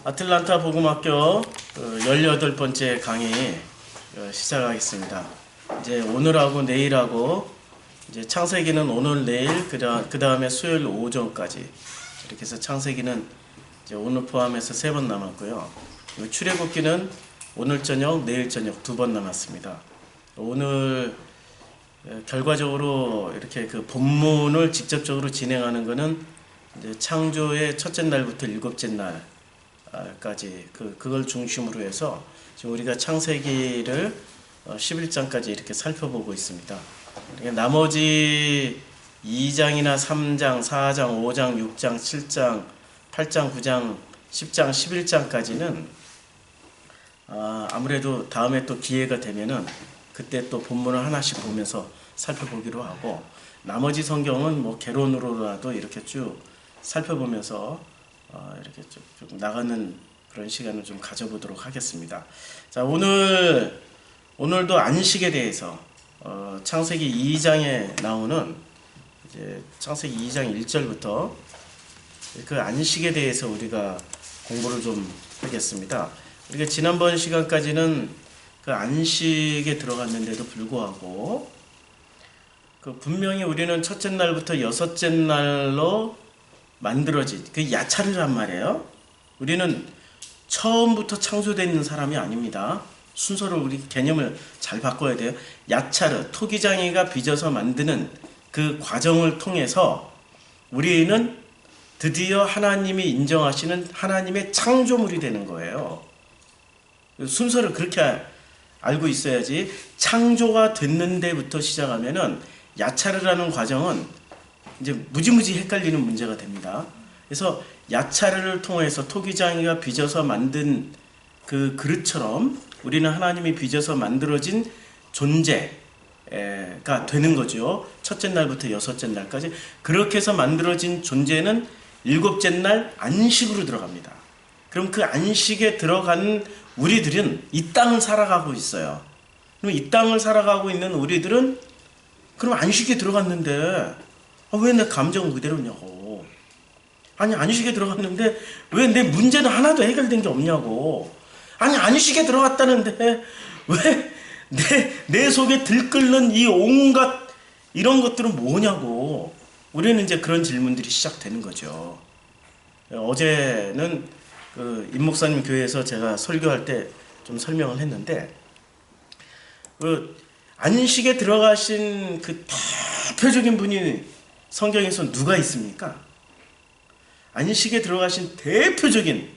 아틀란타 복음학교 18번째 강의 시작하겠습니다. 이제 오늘하고 내일하고 이제 창세기는 오늘 내일 그 다음에 수요일 오전까지 이렇게 해서 창세기는 이제 오늘 포함해서 3번 남았고요. 출애굽기는 오늘 저녁 내일 저녁 2번 남았습니다. 오늘 결과적으로 이렇게 그 본문을 직접적으로 진행하는 것은 이제 창조의 첫째 날부터 일곱째 날까지 그걸 중심으로 해서 지금 우리가 창세기를 11장까지 이렇게 살펴보고 있습니다. 그러니까 나머지 2장이나 3장, 4장, 5장, 6장, 7장, 8장, 9장, 10장, 11장까지는 아무래도 다음에 또 기회가 되면은 그때 또 본문을 하나씩 보면서 살펴보기로 하고, 나머지 성경은 뭐 개론으로라도 이렇게 쭉 살펴보면서 이렇게 쭉 나가는 그런 시간을 좀 가져보도록 하겠습니다. 자, 오늘도 안식에 대해서 창세기 2장에 나오는 이제 창세기 2장 1절부터 그 안식에 대해서 우리가 공부를 좀 하겠습니다. 우리가 지난번 시간까지는 그 안식에 들어갔는데도 불구하고 분명히 우리는 첫째 날부터 여섯째 날로 만들어진 그 야차르란 말이에요. 우리는 처음부터 창조되어 있는 사람이 아닙니다. 순서를 우리 개념을 잘 바꿔야 돼요. 야차르, 토기장이가 빚어서 만드는 그 과정을 통해서 우리는 드디어 하나님이 인정하시는 하나님의 창조물이 되는 거예요. 순서를 그렇게 알고 있어야지. 창조가 됐는 데부터 시작하면은 야차르라는 과정은 이제 무지무지 헷갈리는 문제가 됩니다. 그래서 야차르를 통해서 토기장이가 빚어서 만든 그 그릇처럼 우리는 하나님이 빚어서 만들어진 존재가 되는 거죠. 첫째 날부터 여섯째 날까지. 그렇게 해서 만들어진 존재는 일곱째 날 안식으로 들어갑니다. 그럼 그 안식에 들어간 우리들은 이 땅을 살아가고 있어요. 그럼 이 땅을 살아가고 있는 우리들은 그럼 안식에 들어갔는데 왜 내 감정은 그대로냐고. 아니, 안식에 들어갔는데 왜 내 문제는 하나도 해결된 게 없냐고. 아니, 안식에 들어갔다는데 왜 내 속에 들끓는 이 온갖 이런 것들은 뭐냐고. 우리는 이제 그런 질문들이 시작되는 거죠. 어제는 그 임목사님 교회에서 제가 설교할 때 좀 설명을 했는데, 그 안식에 들어가신 그 대표적인 분이 성경에서 누가 있습니까? 안식에 들어가신 대표적인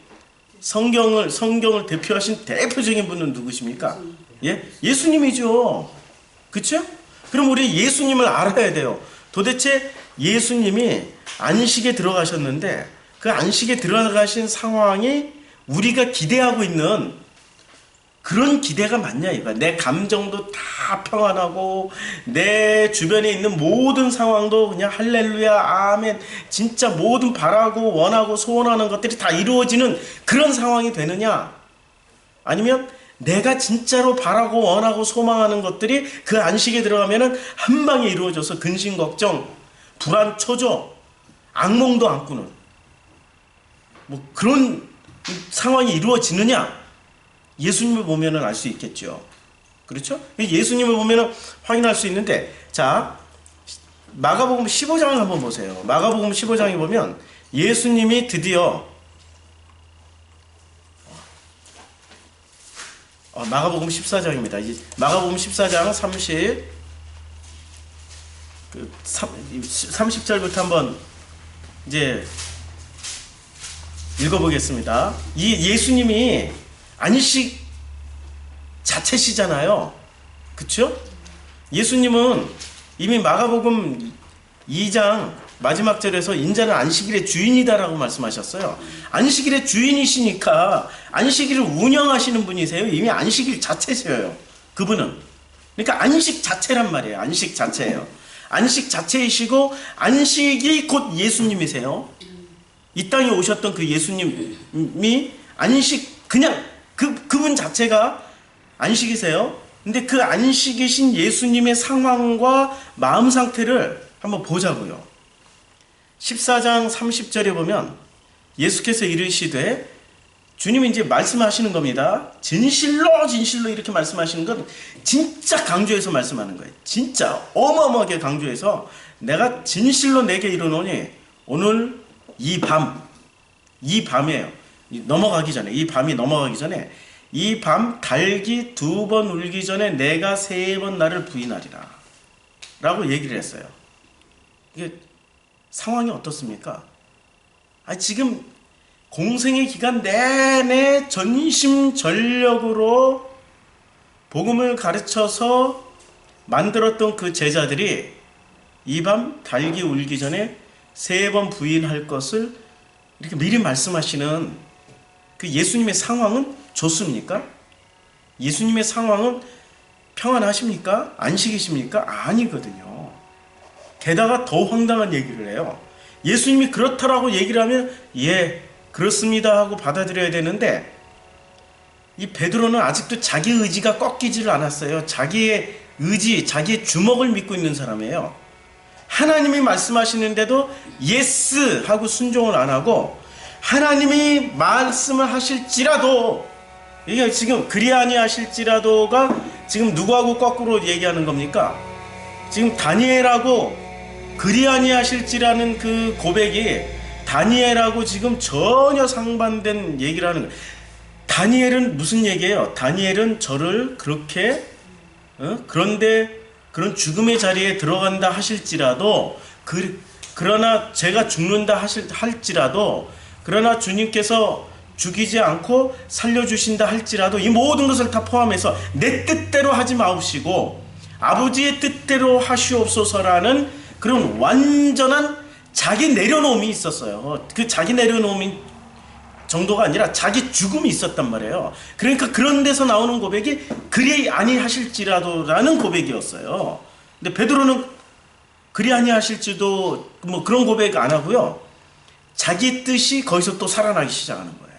성경을 대표하신 대표적인 분은 누구십니까? 예? 예수님이죠. 그렇죠? 그럼 우리 예수님을 알아야 돼요. 도대체 예수님이 안식에 들어가셨는데 그 안식에 들어가신 상황이 우리가 기대하고 있는 그런 기대가 맞냐 이거야. 내 감정도 다 평안하고 내 주변에 있는 모든 상황도 그냥 할렐루야 아멘 진짜 모든 바라고 원하고 소원하는 것들이 다 이루어지는 그런 상황이 되느냐, 아니면 내가 진짜로 바라고 원하고 소망하는 것들이 그 안식에 들어가면은 한 방에 이루어져서 근심 걱정 불안 초조 악몽도 안 꾸는 뭐 그런 상황이 이루어지느냐, 예수님을 보면은 알 수 있겠죠. 그렇죠? 예수님을 보면은 확인할 수 있는데, 자, 마가복음 15장을 한번 보세요. 마가복음 15장에 보면 예수님이 드디어 마가복음 14장입니다. 마가복음 14장 30절부터 한번 이제 읽어보겠습니다. 이 예수님이 안식 자체시잖아요. 그쵸? 예수님은 이미 마가복음 2장 마지막 절에서 인자는 안식일의 주인이다라고 말씀하셨어요. 안식일의 주인이시니까 안식일을 운영하시는 분이세요. 이미 안식일 자체세요. 그분은. 그러니까 안식 자체란 말이에요. 안식 자체예요. 안식 자체이시고 안식이 곧 예수님이세요. 이 땅에 오셨던 그 예수님이 안식, 그냥 그분 자체가 안식이세요. 근데 그 안식이신 예수님의 상황과 마음 상태를 한번 보자고요. 14장 30절에 보면 예수께서 이르시되 주님이 이제 말씀하시는 겁니다. 진실로 진실로 이렇게 말씀하시는 건 진짜 강조해서 말씀하는 거예요. 진짜 어마어마하게 강조해서 내가 진실로 내게 이르노니 오늘 이 밤이에요. 넘어가기 전에, 이 밤이 넘어가기 전에, 이 밤 달기 2번 울기 전에 내가 3번 나를 부인하리라 라고 얘기를 했어요. 이게 상황이 어떻습니까? 지금 공생의 기간 내내 전심전력으로 복음을 가르쳐서 만들었던 그 제자들이 이 밤 달기 울기 전에 3번 부인할 것을 이렇게 미리 말씀하시는 그 예수님의 상황은 좋습니까? 예수님의 상황은 평안하십니까? 안식이십니까? 아니거든요. 게다가 더 황당한 얘기를 해요. 예수님이 그렇다라고 얘기를 하면 예, 그렇습니다 하고 받아들여야 되는데 이 베드로는 아직도 자기 의지가 꺾이지를 않았어요. 자기의 의지, 자기의 주먹을 믿고 있는 사람이에요. 하나님이 말씀하시는데도 예스 하고 순종을 안 하고 하나님이 말씀을 하실지라도 이게 지금 그리 아니하실지라도가 지금 누구하고 거꾸로 얘기하는 겁니까? 지금 다니엘하고 그리 아니하실지라는 그 고백이 다니엘하고 지금 전혀 상반된 얘기를 하는 거예요. 다니엘은 무슨 얘기예요? 다니엘은 저를 그렇게 그런데 그런 죽음의 자리에 들어간다 하실지라도 그러나 제가 죽는다 할지라도 그러나 주님께서 죽이지 않고 살려주신다 할지라도 이 모든 것을 다 포함해서 내 뜻대로 하지 마옵시고 아버지의 뜻대로 하시옵소서라는 그런 완전한 자기 내려놓음이 있었어요. 그 자기 내려놓음이 정도가 아니라 자기 죽음이 있었단 말이에요. 그러니까 그런 데서 나오는 고백이 그리 아니하실지라도라는 고백이었어요. 근데 베드로는 그리 아니하실지도 뭐 그런 고백 안 하고요. 자기 뜻이 거기서 또 살아나기 시작하는 거예요.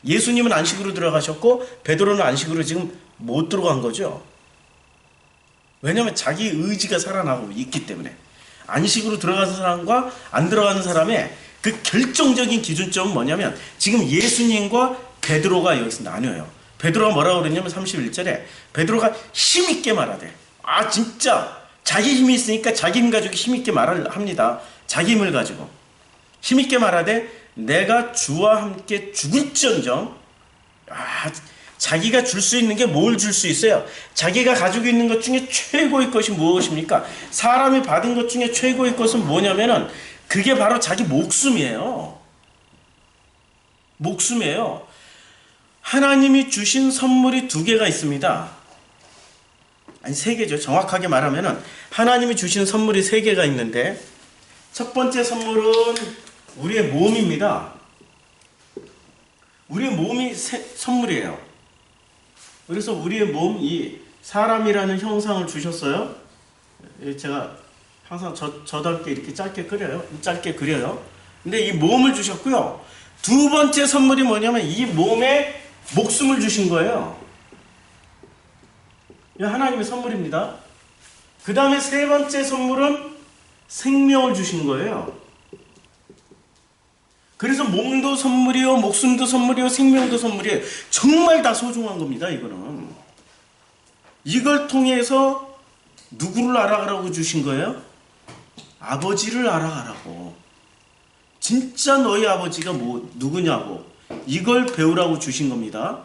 예수님은 안식으로 들어가셨고 베드로는 안식으로 지금 못 들어간 거죠. 왜냐하면 자기 의지가 살아나고 있기 때문에. 안식으로 들어가는 사람과 안 들어가는 사람의 그 결정적인 기준점은 뭐냐면 지금 예수님과 베드로가 여기서 나뉘어요. 베드로가 뭐라고 그랬냐면 31절에 베드로가 힘있게 말하되 진짜 자기 힘이 있으니까 자기 힘 가지고 힘있게 말을 합니다. 자기 힘을 가지고 힘있게 말하되 내가 주와 함께 죽을지언정 자기가 줄 수 있는 게 뭘 줄 수 있어요? 자기가 가지고 있는 것 중에 최고의 것이 무엇입니까? 사람이 받은 것 중에 최고의 것은 뭐냐면은 그게 바로 자기 목숨이에요. 목숨이에요. 하나님이 주신 선물이 2개가 있습니다. 아니 3개죠. 정확하게 말하면은 하나님이 주신 선물이 3개가 있는데 첫 번째 선물은 우리의 몸입니다. 우리의 몸이 선물이에요. 그래서 우리의 몸, 이 사람이라는 형상을 주셨어요. 제가 항상 저답게 이렇게 짧게 그려요. 근데 이 몸을 주셨고요. 2번째 선물이 뭐냐면 이 몸에 목숨을 주신 거예요. 이거 하나님의 선물입니다. 그 다음에 3번째 선물은 생명을 주신 거예요. 그래서 몸도 선물이요, 목숨도 선물이요, 생명도 선물이에요. 정말 다 소중한 겁니다, 이거는. 이걸 통해서 누구를 알아가라고 주신 거예요? 아버지를 알아가라고. 진짜 너희 아버지가 누구냐고. 이걸 배우라고 주신 겁니다.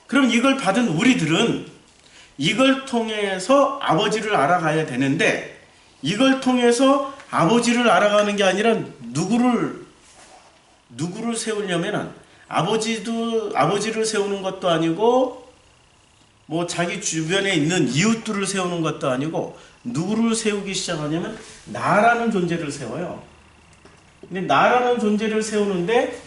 그럼 이걸 받은 우리들은 이걸 통해서 아버지를 알아가야 되는데 이걸 통해서 아버지를 알아가는 게 아니라 누구를 세우려면은 아버지를 세우는 것도 아니고 뭐 자기 주변에 있는 이웃들을 세우는 것도 아니고 누구를 세우기 시작하냐면 나라는 존재를 세워요. 근데 나라는 존재를 세우는데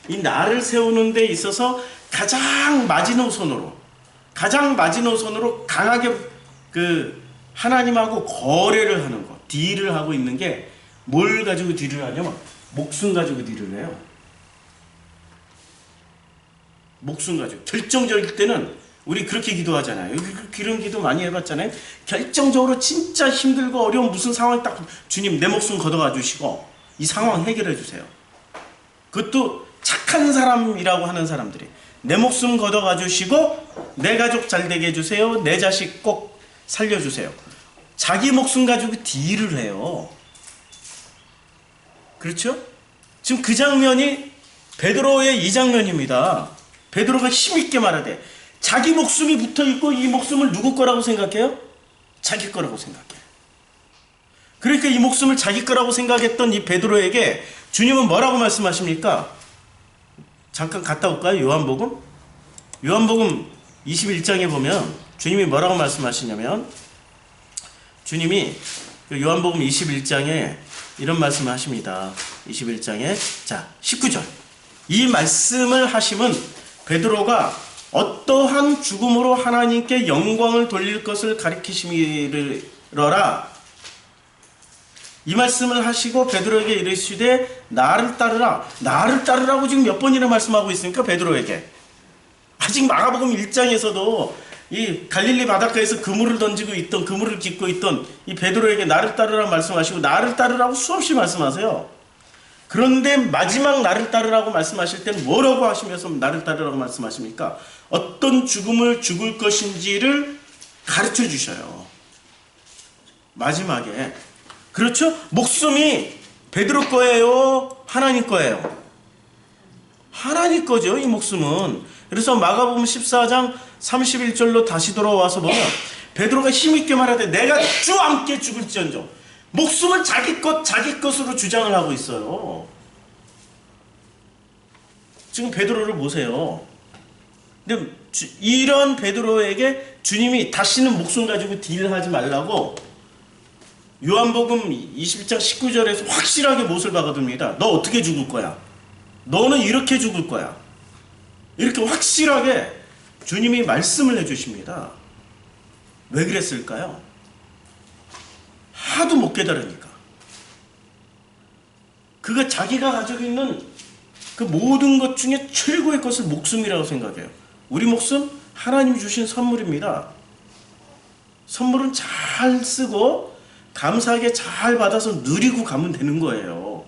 이 나를 세우는 데 있어서 가장 마지노선으로 강하게 그 하나님하고 거래를 하는 거, 딜을 하고 있는 게 뭘 가지고 딜을 하냐면 목숨 가지고 딜을 해요. 목숨 가지고. 결정적일 때는 우리 그렇게 기도하잖아요. 그런 기도 많이 해봤잖아요. 결정적으로 진짜 힘들고 어려운 무슨 상황이 딱 주님 내 목숨 걷어가 주시고 이 상황 해결해 주세요. 그것도 착한 사람이라고 하는 사람들이 내 목숨 걷어가 주시고 내 가족 잘 되게 해주세요. 내 자식 꼭 살려주세요. 자기 목숨 가지고 딜을 해요. 그렇죠? 지금 그 장면이 베드로의 이 장면입니다. 베드로가 힘있게 말하되 자기 목숨이 붙어있고 이 목숨을 누구 거라고 생각해요? 자기 거라고 생각해요. 그러니까 이 목숨을 자기 거라고 생각했던 이 베드로에게 주님은 뭐라고 말씀하십니까? 잠깐 갔다 올까요? 요한복음 21장에 보면 주님이 뭐라고 말씀하시냐면 주님이 요한복음 21장에 이런 말씀을 하십니다. 21장에 자 19절 이 말씀을 하심은 베드로가 어떠한 죽음으로 하나님께 영광을 돌릴 것을 가리키심이러라. 이 말씀을 하시고 베드로에게 이르시되 나를 따르라. 나를 따르라고 지금 몇 번이나 말씀하고 있습니까? 베드로에게. 아직 마가복음 1장에서도 이 갈릴리 바닷가에서 그물을 던지고 있던 그물을 깃고 있던 이 베드로에게 나를 따르라 말씀하시고 나를 따르라고 수없이 말씀하세요. 그런데 마지막 나를 따르라고 말씀하실 때는 뭐라고 하시면서 나를 따르라고 말씀하십니까? 어떤 죽음을 죽을 것인지를 가르쳐 주셔요. 마지막에. 그렇죠? 목숨이 베드로 거예요? 하나님 거예요? 하나님 거죠, 이 목숨은. 그래서 마가복음 14장 31절로 다시 돌아와서 보면 베드로가 힘있게 말하되 내가 주와 함께 죽을지언정 목숨을 자기 것으로 주장을 하고 있어요. 지금 베드로를 보세요. 근데 이런 베드로에게 주님이 다시는 목숨 가지고 딜하지 말라고 요한복음 21장 19절에서 확실하게 못을 박아둡니다. 너 어떻게 죽을 거야? 너는 이렇게 죽을 거야. 이렇게 확실하게 주님이 말씀을 해주십니다. 왜 그랬을까요? 하도 못 깨달으니까. 그가 자기가 가지고 있는 그 모든 것 중에 최고의 것을 목숨이라고 생각해요. 우리 목숨 하나님이 주신 선물입니다. 선물은 잘 쓰고 감사하게 잘 받아서 누리고 가면 되는 거예요.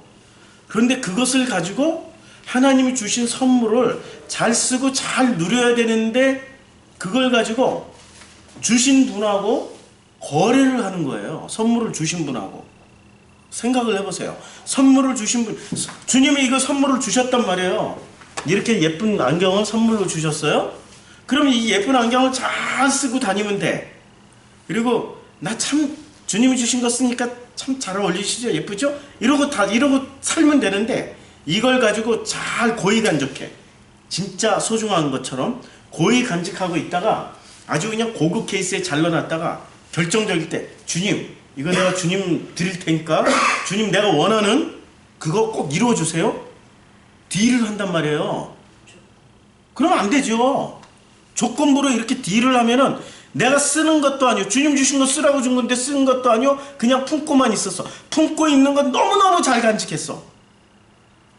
그런데 그것을 가지고 하나님이 주신 선물을 잘 쓰고 잘 누려야 되는데 그걸 가지고 주신 분하고 거래를 하는 거예요. 선물을 주신 분하고. 생각을 해보세요. 선물을 주신 분, 주님이 이거 선물을 주셨단 말이에요. 이렇게 예쁜 안경을 선물로 주셨어요. 그럼 이 예쁜 안경을 잘 쓰고 다니면 돼. 그리고 나 참 주님이 주신 거 쓰니까 참 잘 어울리시죠? 예쁘죠? 이러고 살면 되는데 이걸 가지고 잘 고이 간직해. 진짜 소중한 것처럼 고이 간직하고 있다가 아주 그냥 고급 케이스에 잘 넣어놨다가 결정적일 때 주님 이거 내가 주님 드릴 테니까 주님 내가 원하는 그거 꼭 이루어주세요. 딜을 한단 말이에요. 그러면 안 되죠. 조건부로 이렇게 딜을 하면은 내가 쓰는 것도 아니고 주님 주신 거 쓰라고 준 건데 쓰는 것도 아니고 그냥 품고만 있었어. 품고 있는 건 너무너무 잘 간직했어.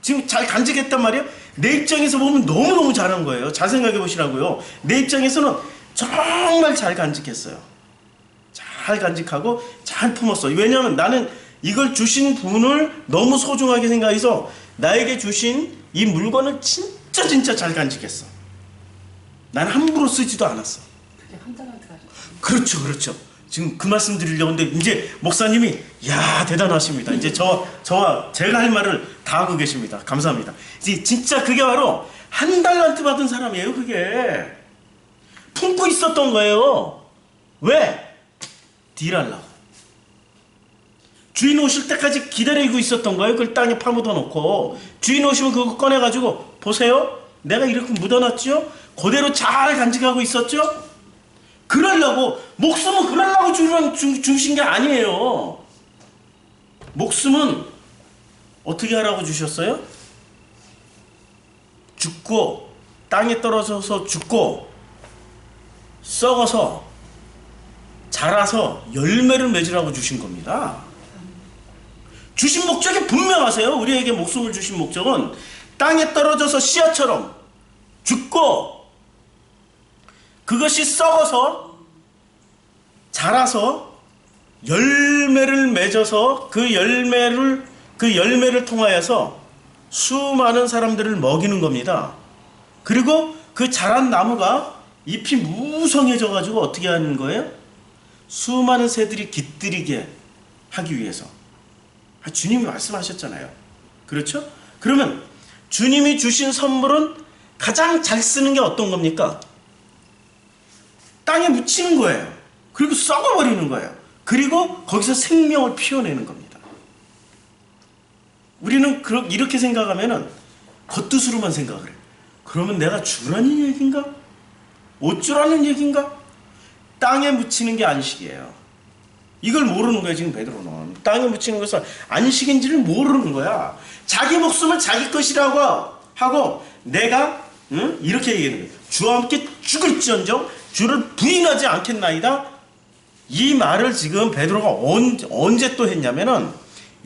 지금 잘 간직했단 말이에요. 내 입장에서 보면 너무너무 잘한 거예요. 잘 생각해 보시라고요. 내 입장에서는 정말 잘 간직했어요. 잘 간직하고 잘 품었어. 왜냐하면 나는 이걸 주신 분을 너무 소중하게 생각해서 나에게 주신 이 물건을 진짜 잘 간직했어. 난 함부로 쓰지도 않았어. 그게 한 달한테 가지고. 그렇죠. 지금 그 말씀 드리려고 하는데 이제 목사님이 야 대단하십니다. 이제 저와 제가 할 말을 다 하고 계십니다. 감사합니다. 이제 진짜 그게 바로 한 달란트 받은 사람이에요. 그게 품고 있었던 거예요. 왜? 딜하려고. 주인 오실 때까지 기다리고 있었던 거예요. 그걸 땅에 파묻어 놓고 주인 오시면 그거 꺼내가지고 보세요. 내가 이렇게 묻어놨죠? 그대로 잘 간직하고 있었죠? 그러려고 목숨은 그러려고 주신 게 아니에요. 목숨은 어떻게 하라고 주셨어요? 죽고 땅에 떨어져서 죽고 썩어서 자라서 열매를 맺으라고 주신 겁니다. 주신 목적이 분명하세요. 우리에게 목숨을 주신 목적은 땅에 떨어져서 씨앗처럼 죽고 그것이 썩어서 자라서 열매를 맺어서 그 열매를 통하여서 수많은 사람들을 먹이는 겁니다. 그리고 그 자란 나무가 잎이 무성해져 가지고 어떻게 하는 거예요? 수많은 새들이 깃들이게 하기 위해서. 주님이 말씀하셨잖아요. 그렇죠? 그러면 주님이 주신 선물은 가장 잘 쓰는 게 어떤 겁니까? 땅에 묻히는 거예요. 그리고 썩어버리는 거예요. 그리고 거기서 생명을 피워내는 겁니다. 우리는 이렇게 생각하면은 겉뜻으로만 생각을 해요. 그러면 내가 죽으라는 얘기인가? 어쩌라는 얘기인가? 땅에 묻히는 게 안식이에요. 이걸 모르는 거예요, 지금 베드로는. 땅에 묻히는 것은 안식인지를 모르는 거야. 자기 목숨을 자기 것이라고 하고 내가 이렇게 얘기하는 거예요. 주와 함께 죽을지언정 주를 부인하지 않겠나이다. 이 말을 지금 베드로가 언제 또 했냐면은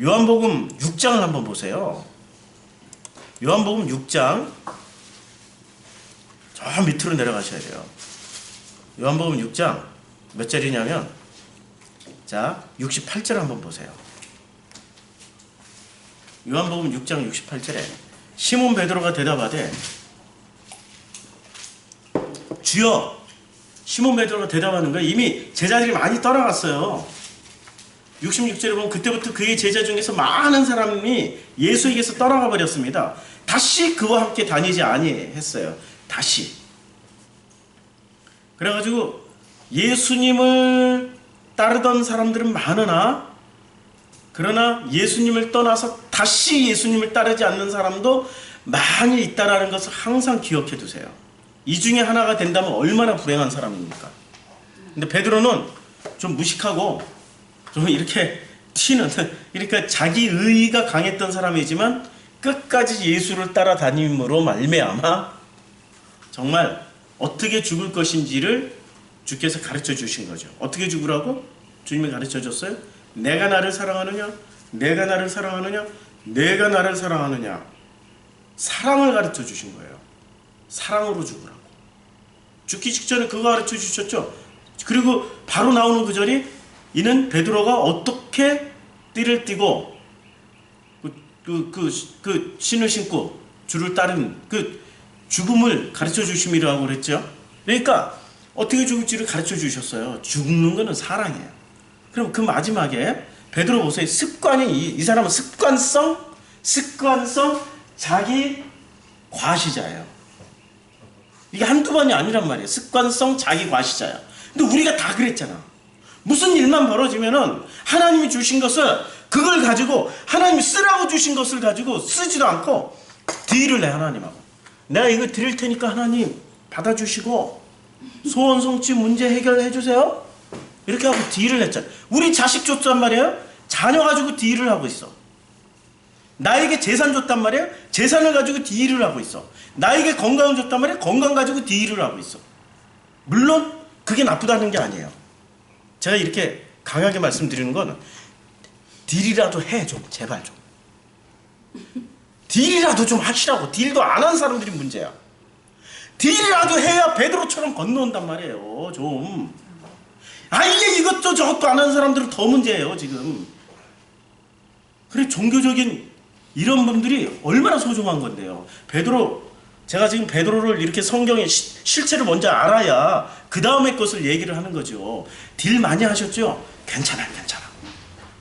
요한복음 6장을 한번 보세요. 요한복음 6장 저 밑으로 내려가셔야 돼요. 요한복음 6장 몇 절이냐면 자 68절 한번 보세요. 요한복음 6장 68절에 시몬 베드로가 대답하되 주여. 시몬 베드로가 대답하는 거예요. 이미 제자들이 많이 떠나갔어요. 66절에 보면 그때부터 그의 제자 중에서 많은 사람이 예수에게서 떠나가 버렸습니다. 다시 그와 함께 다니지 아니했어요. 다시. 그래가지고 예수님을 따르던 사람들은 많으나 그러나 예수님을 떠나서 다시 예수님을 따르지 않는 사람도 많이 있다는 것을 항상 기억해 두세요. 이 중에 하나가 된다면 얼마나 불행한 사람입니까? 근데 베드로는 좀 무식하고 좀 이렇게 튀는, 그러니까 자기 의의가 강했던 사람이지만 끝까지 예수를 따라다님으로 말미암아 정말 어떻게 죽을 것인지를 주께서 가르쳐 주신 거죠. 어떻게 죽으라고? 주님이 가르쳐 줬어요. 내가 나를 사랑하느냐? 내가 나를 사랑하느냐? 내가 나를 사랑하느냐? 사랑을 가르쳐 주신 거예요. 사랑으로 죽으라고. 죽기 직전에 그거 가르쳐 주셨죠. 그리고 바로 나오는 그 절이 이는 베드로가 어떻게 띠를 띠고 그 신을 신고 주를 따른 그 죽음을 가르쳐 주심이라고 그랬죠. 그러니까 어떻게 죽을지를 가르쳐 주셨어요. 죽는 거는 사랑이에요. 그럼 그 마지막에 베드로 보세요. 습관이 이 사람은 습관성 자기 과시자예요. 이게 한두 번이 아니란 말이에요. 습관성 자기 과시자야. 근데 우리가 다 그랬잖아. 무슨 일만 벌어지면은 하나님이 주신 것을 그걸 가지고 하나님이 쓰라고 주신 것을 가지고 쓰지도 않고 딜을 내 하나님하고. 내가 이거 드릴 테니까 하나님 받아주시고 소원 성취 문제 해결해 주세요. 이렇게 하고 딜을 했잖아. 우리 자식 줬단 말이에요. 자녀 가지고 딜을 하고 있어. 나에게 재산 줬단 말이에요. 재산을 가지고 딜을 하고 있어. 나에게 건강을 줬단 말이에요. 건강 가지고 딜을 하고 있어. 물론 그게 나쁘다는 게 아니에요. 제가 이렇게 강하게 말씀드리는 건 딜이라도 해 좀 제발 좀. 딜이라도 좀 하시라고. 딜도 안 한 사람들이 문제야. 딜이라도 해야 베드로처럼 건너온단 말이에요. 좀. 이게 이것도 저것도 안 하는 사람들은 더 문제예요 지금. 그래 종교적인 이런 분들이 얼마나 소중한 건데요. 제가 지금 베드로를 이렇게 성경의 실체를 먼저 알아야 그 다음에 것을 얘기를 하는 거죠. 딜 많이 하셨죠? 괜찮아.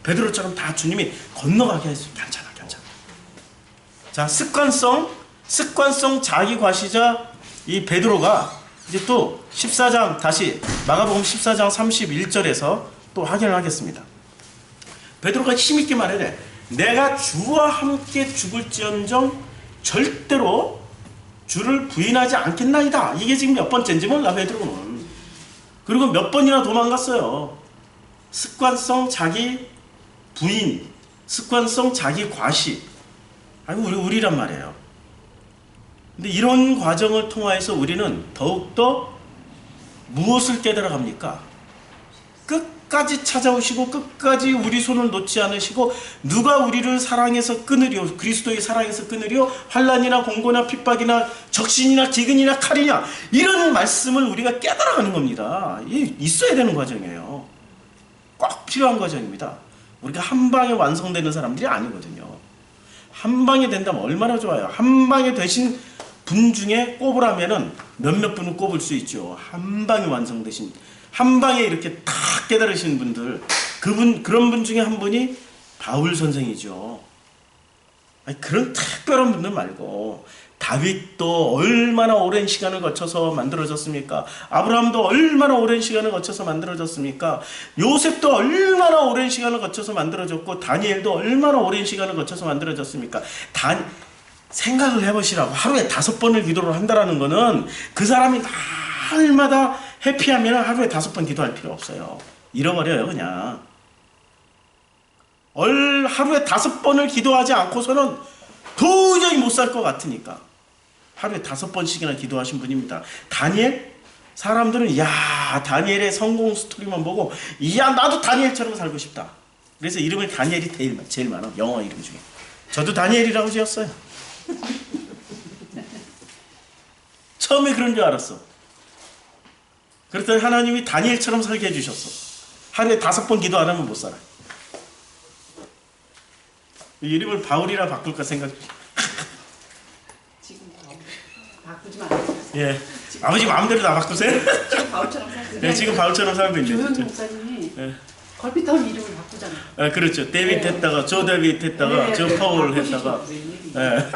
베드로처럼 다 주님이 건너가게 해주세요. 괜찮아. 자, 습관성 자기 과시자 이 베드로가 이제 또 14장 다시 마가복음 14장 31절에서 또 확인을 하겠습니다. 베드로가 힘있게 말해. 내가 주와 함께 죽을지언정 절대로 주를 부인하지 않겠나이다. 이게 지금 몇 번째인지 몰라 베드로는. 그리고 몇 번이나 도망갔어요. 습관성 자기 부인, 습관성 자기 과시. 우리란 말이에요. 근데 이런 과정을 통하여서 우리는 더욱더 무엇을 깨달아갑니까? 끝까지 찾아오시고 끝까지 우리 손을 놓지 않으시고 누가 우리를 사랑해서 끊으리요? 그리스도의 사랑해서 끊으리요? 환난이나 공고나 핍박이나 적신이나 기근이나 칼이냐? 이런 말씀을 우리가 깨달아가는 겁니다. 이게 있어야 되는 과정이에요. 꼭 필요한 과정입니다. 우리가 한 방에 완성되는 사람들이 아니거든요. 한 방에 된다면 얼마나 좋아요. 한 방에 되신 분 중에 꼽으라면은 몇몇 분은 꼽을 수 있죠. 한 방에 완성되신, 한 방에 이렇게 탁 깨달으신 분들, 그런 분 중에 한 분이 바울 선생이죠. 아니, 그런 특별한 분들 말고, 다윗도 얼마나 오랜 시간을 거쳐서 만들어졌습니까? 아브라함도 얼마나 오랜 시간을 거쳐서 만들어졌습니까? 요셉도 얼마나 오랜 시간을 거쳐서 만들어졌고, 다니엘도 얼마나 오랜 시간을 거쳐서 만들어졌습니까? 생각을 해보시라고. 하루에 5번을 기도를 한다라는 거는 그 사람이 날마다 해피하면 하루에 5번 기도할 필요 없어요. 잃어버려요, 그냥. 하루에 5번을 기도하지 않고서는 도저히 못 살 것 같으니까. 하루에 5번씩이나 기도하신 분입니다. 다니엘? 사람들은 다니엘의 성공 스토리만 보고 나도 다니엘처럼 살고 싶다. 그래서 이름을 다니엘이 제일 많아. 영어 이름 중에. 저도 다니엘이라고 지었어요. 처음에 그런 줄 알았어. 그랬더니 하나님이 다니엘처럼 살게 해주셨어. 하루에 5번 기도 안 하면 못 살아. 이름을 바울이라 바꿀까 생각. 지금 바꾸지 마세요. 예, 아버지 마음대로 다 바꾸세요. 지금 바울처럼 살고. 네, 지금 바울처럼 살고 있는. 조현우 목사님이 예. 걸핏하면 이름을 바꾸잖아. 아, 그렇죠. 데빗 네. 했다가 조 데빗 했다가 네, 조 네, 파울 바꾸시죠. 했다가. 웬일이야. 예.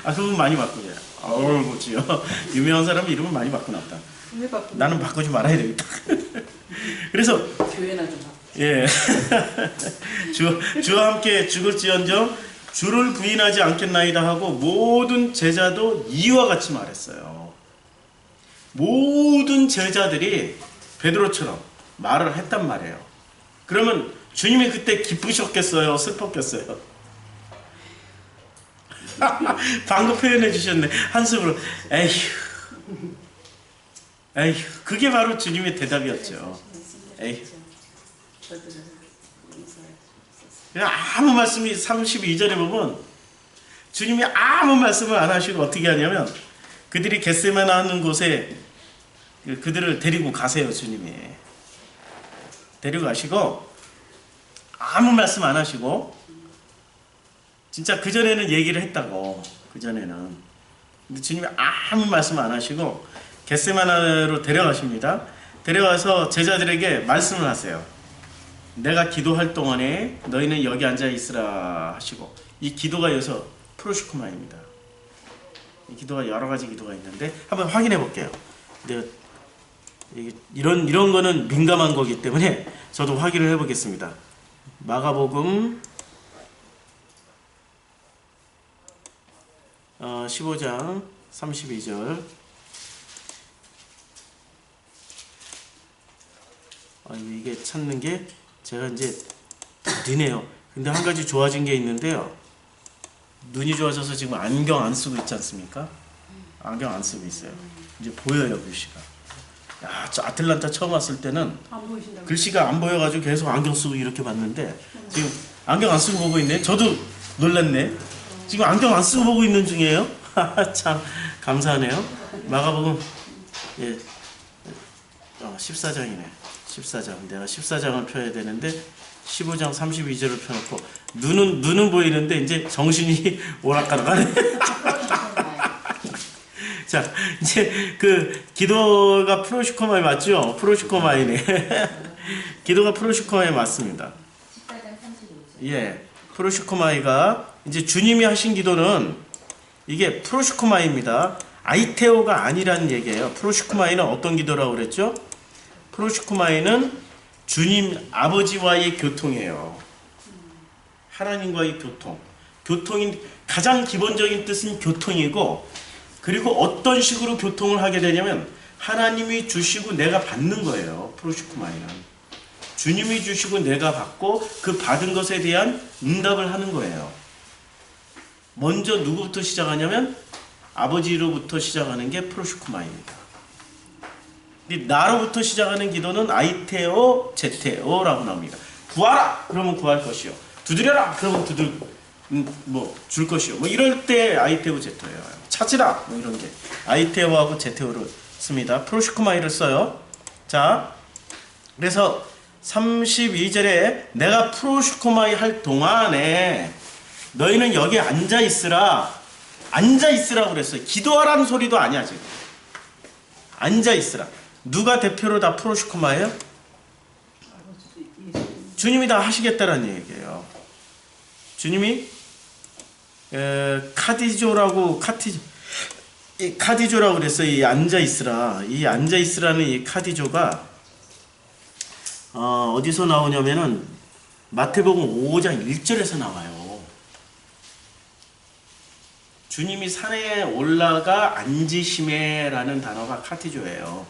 아, 그분 많이 바꾸죠. 아우, 그렇지요. 유명한 사람 이름을 많이 바꾸놨다. 왜 바꾸냐? 나는 바꾸지 말아야 되겠다. 그래서 교회나 좀 바꾸. 예. 주와 함께 죽을지언정 주를 부인하지 않겠나이다 하고 모든 제자도 이와 같이 말했어요. 모든 제자들이 베드로처럼 말을 했단 말이에요. 그러면 주님이 그때 기쁘셨겠어요? 슬펐겠어요? 방금 표현해 주셨네. 한숨으로 에휴. 그게 바로 주님의 대답이었죠. 에휴. 아무 말씀이 32절에 보면 주님이 아무 말씀을 안 하시고 어떻게 하냐면 그들이 겟세마네 하는 곳에 그들을 데리고 가세요. 주님이 데리고 가시고 아무 말씀 안 하시고 진짜 그전에는 얘기를 했다고. 그전에는 근데 주님이 아무 말씀 안 하시고 겟세마네로 데려가십니다. 데려가서 제자들에게 말씀을 하세요. 내가 기도할 동안에 너희는 여기 앉아 있으라 하시고, 이 기도가 여기서 프로시코마입니다. 이 기도가 여러 가지 기도가 있는데 한번 확인해 볼게요. 근데 이런 거는 민감한 거기 때문에 저도 확인을 해 보겠습니다. 마가복음 15장 32절. 이게 찾는 게 제가 이제 느네요. 근데 한 가지 좋아진 게 있는데요. 눈이 좋아져서 지금 안경 안 쓰고 있지 않습니까? 안경 안 쓰고 있어요. 이제 보여요, 글씨가. 저 아틀란타 처음 왔을 때는 안 보이신다고. 글씨가 안 보여가지고 계속 안경 쓰고 이렇게 봤는데 지금 안경 안 쓰고 보고 있네. 저도 놀랐네. 지금 안경 안 쓰고 보고 있는 중이에요. 참 감사하네요. 마가복음 14장이네. 14장. 내가 14장을 펴야 되는데 15장 32절을 펴놓고 눈은 보이는데 이제 정신이 오락가락하네. 자, 이제 그 기도가 프로시코마에 맞죠? 프로시코마이네. 기도가 프로시코마에 맞습니다. 14장 35절. 예, 프로시코마이가 이제 주님이 하신 기도는 이게 프로시코마이입니다. 아이테오가 아니라는 얘기예요. 프로시코마이는 어떤 기도라고 그랬죠? 프로시코마이는 주님 아버지와의 교통이에요. 하나님과의 교통. 교통인 가장 기본적인 뜻은 교통이고, 그리고 어떤 식으로 교통을 하게 되냐면 하나님이 주시고 내가 받는 거예요. 프로시코마이는 주님이 주시고 내가 받고 그 받은 것에 대한 응답을 하는 거예요. 먼저 누구부터 시작하냐면 아버지로부터 시작하는 게 프로시코마입니다. 나로부터 시작하는 기도는 아이테오 제테오라고 나옵니다. 구하라 그러면 구할 것이요, 두드려라 그러면 줄 것이요, 이럴 때 아이테오 제테오예요. 찾으라 이런 게 아이테오하고 제테오를 씁니다. 프로시코마이를 써요. 자, 그래서 32절에 내가 프로시코마이 할 동안에 너희는 여기 앉아 있으라. 앉아 있으라고 그랬어요. 기도하라는 소리도 아니야 지금. 앉아 있으라. 누가 대표로 다 프로시코마예요? 주님이 다 하시겠다라는 얘기예요. 주님이 카디조라고 그랬어요. 이 앉아 있으라. 이 앉아 있으라는 이 카디조가 어디서 나오냐면은 마태복음 5장 1절에서 나와요. 주님이 산에 올라가 앉으심에라는 단어가 카티조예요.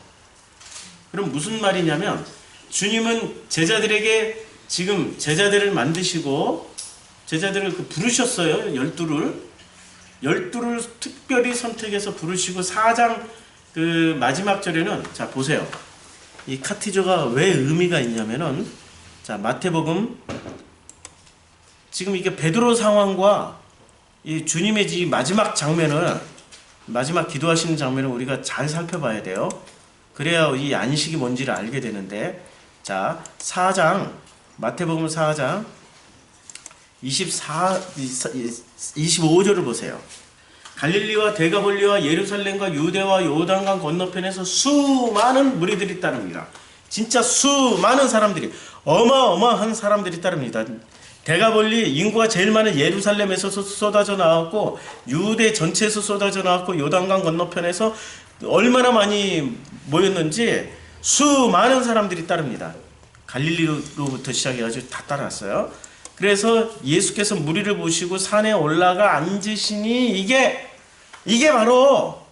그럼 무슨 말이냐면 주님은 제자들에게 지금 제자들을 만드시고 제자들을 부르셨어요. 열두를 특별히 선택해서 부르시고 4장 그 마지막 절에는 자 보세요. 이 카티조가 왜 의미가 있냐면은 자 마태복음 지금 이게 베드로 상황과 이 주님의 마지막 장면을 마지막 기도하시는 장면을 우리가 잘 살펴봐야 돼요. 그래야 이 안식이 뭔지를 알게 되는데 자 4장 마태복음 4장 25절을 보세요. 갈릴리와 데가볼리와 예루살렘과 유대와 요단강 건너편에서 수많은 무리들이 따릅니다. 진짜 수많은 사람들이 어마어마한 사람들이 따릅니다. 데가볼리 인구가 제일 많은 예루살렘에서 쏟아져 나왔고 유대 전체에서 쏟아져 나왔고 요단강 건너편에서 얼마나 많이 모였는지 수많은 사람들이 따릅니다. 갈릴리로부터 시작해가지고 다 따라왔어요. 그래서 예수께서 무리를 보시고 산에 올라가 앉으시니 이게 바로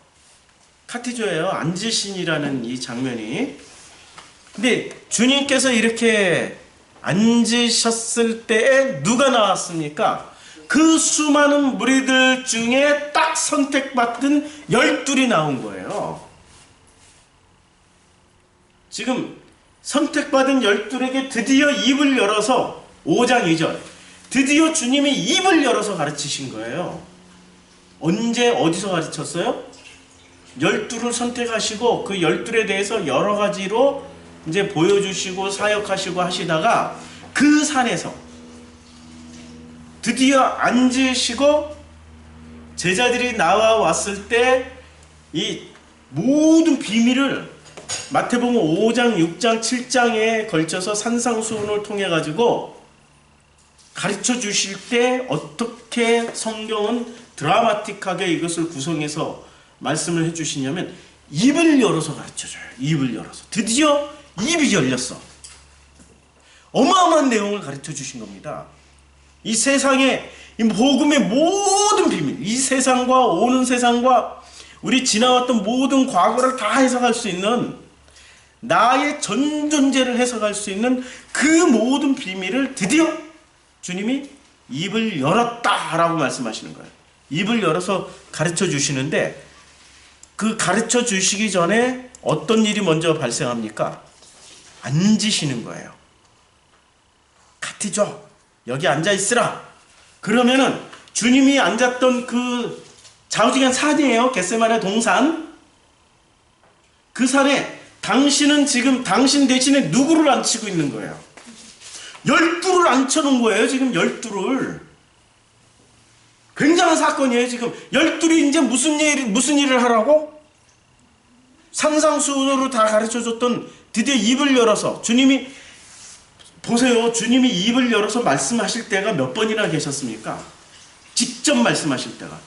카티조예요. 앉으시니라는 이 장면이. 근데 주님께서 이렇게 앉으셨을 때에 누가 나왔습니까? 그 수많은 무리들 중에 딱 선택받은 12이 나온 거예요. 지금 선택받은 12에게 드디어 입을 열어서 5장 2절 드디어 주님이 입을 열어서 가르치신 거예요. 언제 어디서 가르쳤어요? 12를 선택하시고 그 12에 대해서 여러 가지로 이제 보여주시고 사역하시고 하시다가 그 산에서 드디어 앉으시고 제자들이 나와왔을 때 이 모든 비밀을 마태복음 5장, 6장, 7장에 걸쳐서 산상수훈을 통해 가지고 가르쳐 주실 때 어떻게 성경은 드라마틱하게 이것을 구성해서 말씀을 해 주시냐면 입을 열어서 가르쳐 줘요. 입을 열어서. 드디어 입이 열렸어. 어마어마한 내용을 가르쳐 주신 겁니다. 이 세상에 이 복음의 모든 비밀, 이 세상과 오는 세상과 우리 지나왔던 모든 과거를 다 해석할 수 있는 나의 전 존재를 해석할 수 있는 그 모든 비밀을 드디어 주님이 입을 열었다라고 말씀하시는 거예요. 입을 열어서 가르쳐 주시는데 그 가르쳐 주시기 전에 어떤 일이 먼저 발생합니까? 앉으시는 거예요. 카티조 여기 앉아 있으라. 그러면은 주님이 앉았던 그 좌우지간 산이에요. 겟세마네 동산. 그 산에 당신은 지금 당신 대신에 누구를 앉히고 있는 거예요? 12를 앉혀놓은 거예요. 지금 12를. 굉장한 사건이에요. 지금 12이 이제 무슨 일을 하라고? 산상수훈으로 다 가르쳐줬던 드디어 입을 열어서 주님이 보세요. 주님이 입을 열어서 말씀하실 때가 몇 번이나 계셨습니까? 직접 말씀하실 때가.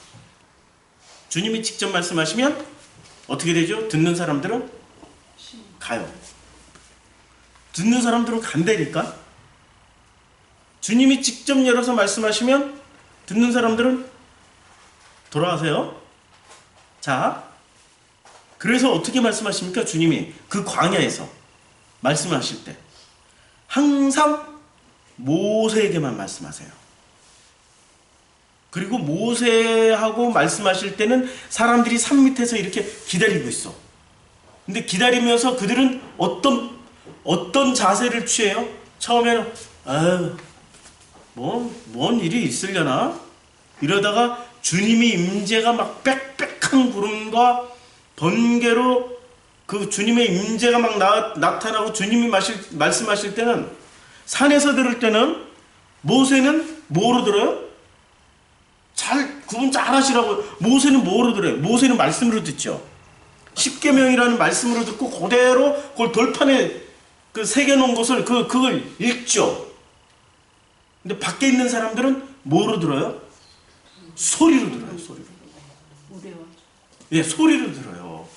주님이 직접 말씀하시면 어떻게 되죠? 듣는 사람들은 가요. 듣는 사람들은 간다니까. 주님이 직접 열어서 말씀하시면 듣는 사람들은 돌아가세요. 자, 그래서 어떻게 말씀하십니까? 주님이 그 광야에서 말씀하실 때 항상 모세에게만 말씀하세요. 그리고 모세하고 말씀하실 때는 사람들이 산 밑에서 이렇게 기다리고 있어. 근데 기다리면서 그들은 어떤 자세를 취해요? 처음에는 뭔 일이 있으려나? 이러다가 주님이 임재가 막 빽빽한 구름과 번개로 그 주님의 임재가 막 나타나고 주님이 말씀하실 때는 산에서 들을 때는 모세는 뭐로 들어요? 구분 잘 하시라고. 모세는 뭐로 들어요? 모세는 말씀으로 듣죠. 십계명이라는 말씀으로 듣고 그대로 그걸 돌판에 그 새겨놓은 것을 그걸 읽죠. 근데 밖에 있는 사람들은 뭐로 들어요? 소리로 들어요. 소리로. 우레와. 예, 소리로 들어요.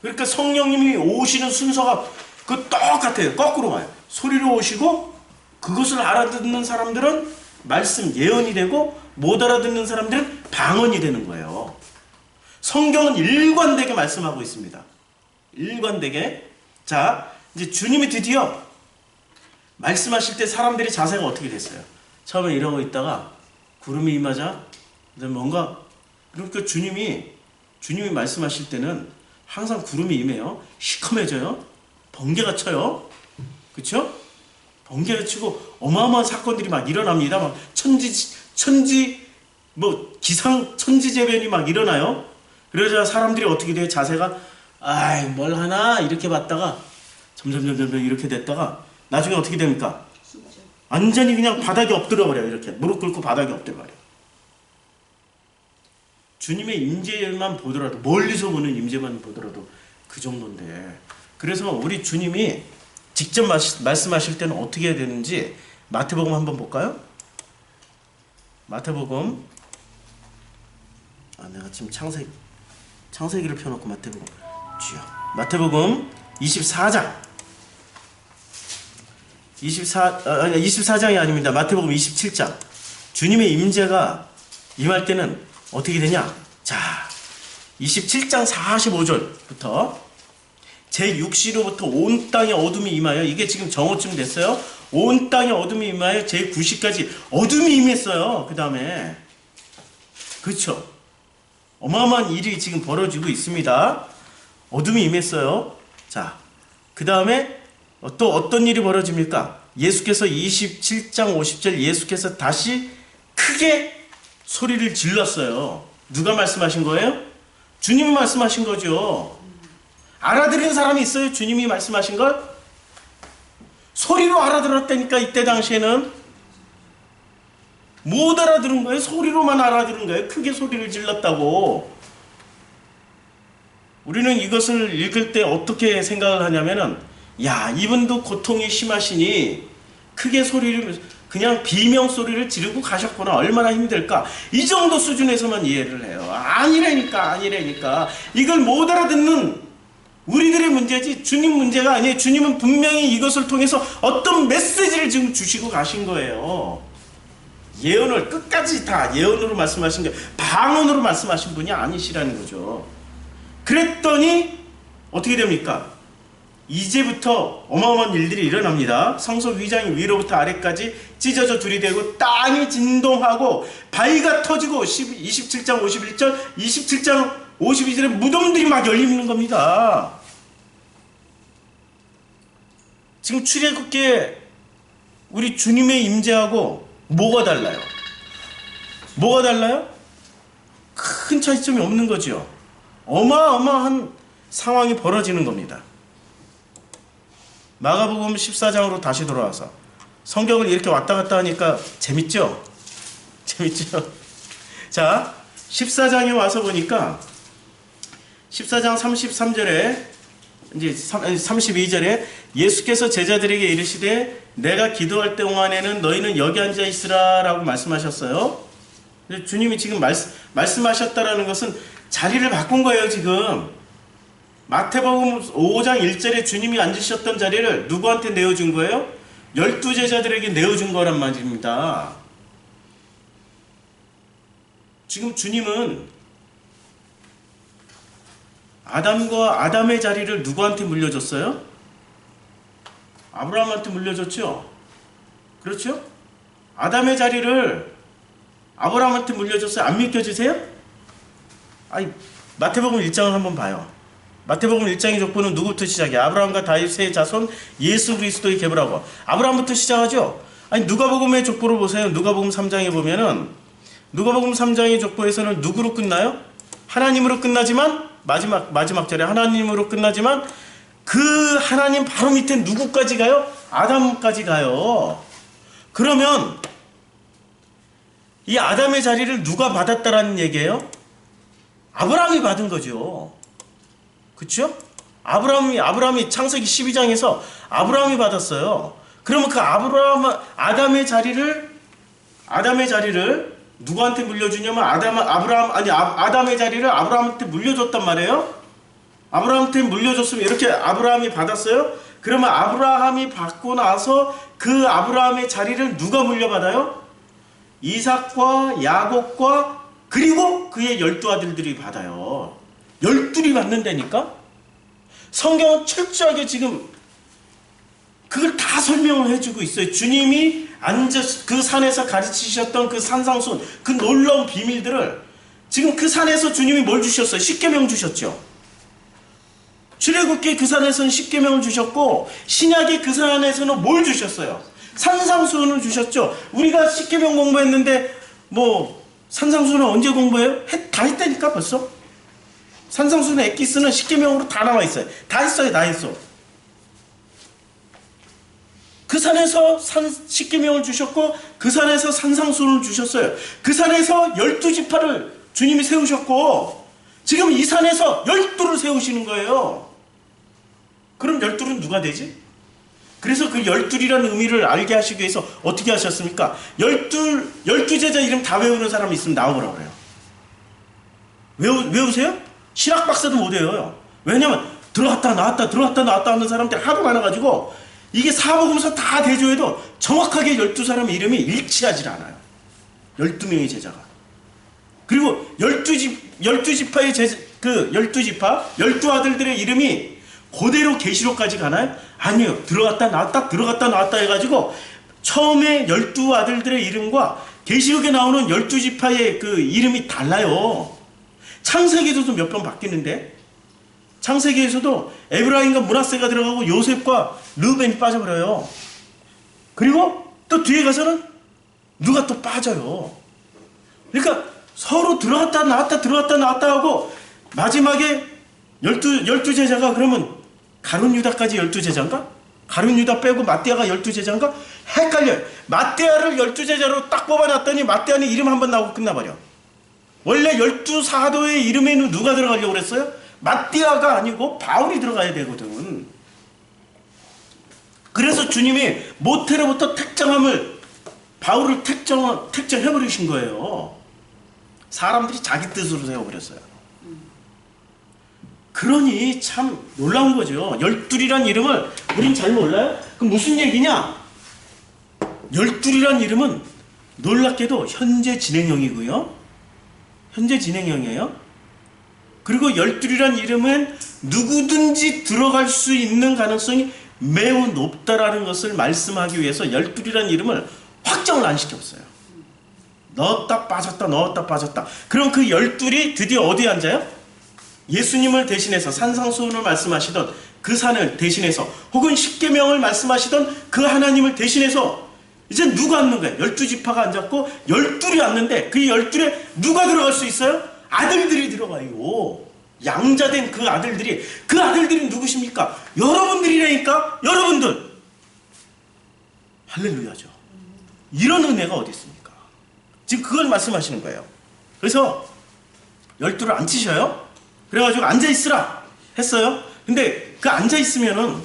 그러니까 성령님이 오시는 순서가 그 똑같아요. 거꾸로 와요. 소리로 오시고 그것을 알아듣는 사람들은 말씀 예언이 되고 못 알아듣는 사람들은 방언이 되는 거예요. 성경은 일관되게 말씀하고 있습니다. 일관되게. 자, 이제 주님이 드디어 말씀하실 때 사람들의 자세가 어떻게 됐어요? 처음에 이러고 있다가 구름이 임하자 뭔가, 그러니까 주님이 말씀하실 때는 항상 구름이 임해요. 시커매져요. 번개가 쳐요. 그렇죠? 번개가 치고 어마어마한 사건들이 막 일어납니다. 막 천지재변이 막 일어나요. 그러자 사람들이 어떻게 돼요? 자세가 아이 뭘 하나 이렇게 봤다가 점점 이렇게 됐다가 나중에 어떻게 됩니까? 완전히 그냥 바닥에 엎드려 버려요. 이렇게 무릎 꿇고 바닥에 엎드려 버려요. 주님의 임재만 보더라도, 멀리서 보는 임재만 보더라도 그 정도인데, 그래서 우리 주님이 직접 말씀하실 때는 어떻게 해야 되는지 마태복음 한번 볼까요? 마태복음, 내가 지금 창세기를 펴놓고 마태복음, 주여. 마태복음 24장 24장이 아닙니다. 마태복음 27장. 주님의 임재가 임할 때는 어떻게 되냐? 자, 27장 45절부터 제6시로부터 온 땅에 어둠이 임하여, 이게 지금 정오쯤 됐어요. 온 땅에 어둠이 임하여 제9시까지 어둠이 임했어요. 그 다음에 그렇죠. 어마어마한 일이 지금 벌어지고 있습니다. 어둠이 임했어요. 자, 그 다음에 또 어떤 일이 벌어집니까? 예수께서 27장 50절 예수께서 다시 크게 소리를 질렀어요. 누가 말씀하신 거예요? 주님이 말씀하신 거죠. 알아들은 사람이 있어요? 주님이 말씀하신 걸? 소리로 알아들었다니까. 이때 당시에는 못 알아들은 거예요. 소리로만 알아들은 거예요. 크게 소리를 질렀다고. 우리는 이것을 읽을 때 어떻게 생각을 하냐면은, 야, 이분도 고통이 심하시니 크게 소리를, 그냥 비명 소리를 지르고 가셨구나. 얼마나 힘들까. 이 정도 수준에서만 이해를 해요. 아니라니까. 이걸 못 알아듣는 우리들의 문제지 주님 문제가 아니에요. 주님은 분명히 이것을 통해서 어떤 메시지를 지금 주시고 가신 거예요. 예언을 끝까지 다 예언으로 말씀하신 게, 방언으로 말씀하신 분이 아니시라는 거죠. 그랬더니 어떻게 됩니까? 이제부터 어마어마한 일들이 일어납니다. 성소 위장이 위로부터 아래까지 찢어져 들이대고 땅이 진동하고 바위가 터지고, 27장 51절 27장 52절에 무덤들이 막 열리는 겁니다. 지금 출애굽기에 우리 주님의 임재하고 뭐가 달라요? 뭐가 달라요? 큰 차이점이 없는 거죠. 어마어마한 상황이 벌어지는 겁니다. 마가복음 14장으로 다시 돌아와서 성경을 이렇게 왔다 갔다 하니까 재밌죠? 자, 14장에 와서 보니까 14장 33절에 이제 32절에 예수께서 제자들에게 이르시되 내가 기도할 동안에는 너희는 여기 앉아 있으라 라고 말씀하셨어요. 주님이 지금 말씀하셨다라는 것은 자리를 바꾼 거예요. 지금 마태복음 5장 1절에 주님이 앉으셨던 자리를 누구한테 내어준 거예요? 12제자들에게 내어준 거란 말입니다. 지금 주님은 아담의 자리를 누구한테 물려줬어요? 아브라함한테 물려줬죠? 그렇죠? 아담의 자리를 아브라함한테 물려줬어요. 안 믿겨지세요? 아니, 마태복음 1장을 한번 봐요. 마태복음 1장의 족보는 누구부터 시작해? 아브라함과 다윗의 자손 예수 그리스도의 계보라고. 아브라함부터 시작하죠? 아니, 누가복음의 족보를 보세요. 누가복음 3장에 보면은 누가복음 3장의 족보에서는 누구로 끝나요? 하나님으로 끝나지만 마지막 절에 하나님으로 끝나지만 그 하나님 바로 밑에 누구까지 가요? 아담까지 가요. 그러면 이 아담의 자리를 누가 받았다라는 얘기예요? 아브라함이 받은 거죠. 그렇죠? 아브라함이 창세기 12장에서 아브라함이 받았어요. 그러면 그 아담의 자리를 누구한테 물려주냐면 아담의 자리를 아브라함한테 물려줬단 말이에요. 아브라함한테 물려줬으면 이렇게 아브라함이 받았어요. 그러면 아브라함이 받고 나서 그 아브라함의 자리를 누가 물려받아요? 이삭과 야곱과 그리고 그의 12아들들이 받아요. 12이 받는다니까? 성경은 철저하게 지금 그걸 다 설명을 해주고 있어요. 주님이 그 산에서 가르치셨던 그 산상순, 그 놀라운 비밀들을 지금 그 산에서 주님이 뭘 주셨어요? 십계명 주셨죠. 출애굽기 그 산에서는 십계명을 주셨고 신약의 그 산에서는 뭘 주셨어요? 산상수훈을 주셨죠. 우리가 십계명 공부했는데 뭐 산상수훈은 언제 공부해요? 다 했다니까 벌써. 산상수훈 엑기스는 십계명으로 다 나와 있어요. 다 했어. 그 산에서 십계명을 주셨고 그 산에서 산상수훈을 주셨어요. 그 산에서 12지파를 주님이 세우셨고 지금 이 산에서 12를 세우시는 거예요. 그럼 12는 누가 되지? 그래서 그 12이라는 의미를 알게 하시기 위해서 어떻게 하셨습니까? 12제자 이름 다 외우는 사람이 있으면 나와보라고 그래요. 외우세요? 신학 박사도 못 외워요. 왜냐면 들어갔다 나왔다 하는 사람들이 하도 많아가지고 이게 사복음서 다 대조해도 정확하게 12사람의 이름이 일치하지 않아요. 12명의 제자가. 그리고 12지파의 12아들들의 이름이 그대로 계시록까지 가나요? 아니요. 들어갔다 나왔다 해가지고 처음에 12아들들의 이름과 계시록에 나오는 12지파의 그 이름이 달라요. 창세기에서도 몇 번 바뀌는데 창세기에서도 에브라임과 므낫세가 들어가고 요셉과 르벤이 빠져버려요. 그리고 또 뒤에 가서는 누가 또 빠져요. 그러니까 서로 들어갔다 나왔다 하고 마지막에 12제자가 그러면 가룟 유다까지 12제자인가? 가룟 유다 빼고 마띠아가 12제자인가? 헷갈려요. 마띠아를 12제자로 딱 뽑아놨더니 마띠아는 이름 한 번 나오고 끝나버려. 원래 12사도의 이름에는 누가 들어가려고 그랬어요? 마띠아가 아니고 바울이 들어가야 되거든. 그래서 주님이 모태로부터 택정함을 바울을 택정해버리신 거예요. 사람들이 자기 뜻으로 세워버렸어요. 그러니 참 놀라운 거죠. 12이란 이름을 우린 잘 몰라요? 그럼 무슨 얘기냐? 12이란 이름은 놀랍게도 현재 진행형이고요. 현재 진행형이에요. 그리고 12이란 이름은 누구든지 들어갈 수 있는 가능성이 매우 높다라는 것을 말씀하기 위해서 12이란 이름을 확정을 안 시켰어요. 넣었다 빠졌다. 그럼 그 12이 드디어 어디에 앉아요? 예수님을 대신해서 산상수훈을 말씀하시던 그 산을 대신해서 혹은 십계명을 말씀하시던 그 하나님을 대신해서 이제 누가 앉는 거예요? 12지파가 앉았고 12이 앉는데 그 12에 누가 들어갈 수 있어요? 아들들이 들어가요. 양자된 그 아들들이 누구십니까? 여러분들이라니까. 여러분들. 할렐루야죠. 이런 은혜가 어디 있습니까? 지금 그걸 말씀하시는 거예요. 그래서 12를 안 치셔요. 그래가지고 앉아있으라 했어요. 근데 그 앉아있으면은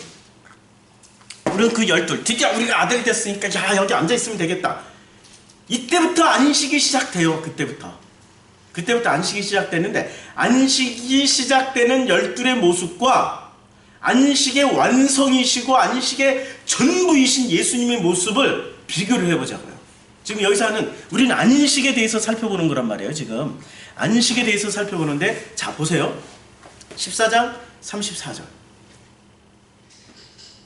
우리는 그 12 드디어 우리가 아들이 됐으니까 야 여기 앉아있으면 되겠다. 이때부터 안식이 시작돼요. 그때부터 안식이 시작되는데 안식이 시작되는 12의 모습과 안식의 완성이시고 안식의 전부이신 예수님의 모습을 비교를 해보자고요. 지금 여기서 하는 우리는 안식에 대해서 살펴보는 거란 말이에요. 지금 안식에 대해서 살펴보는데 자 보세요. 14장 34절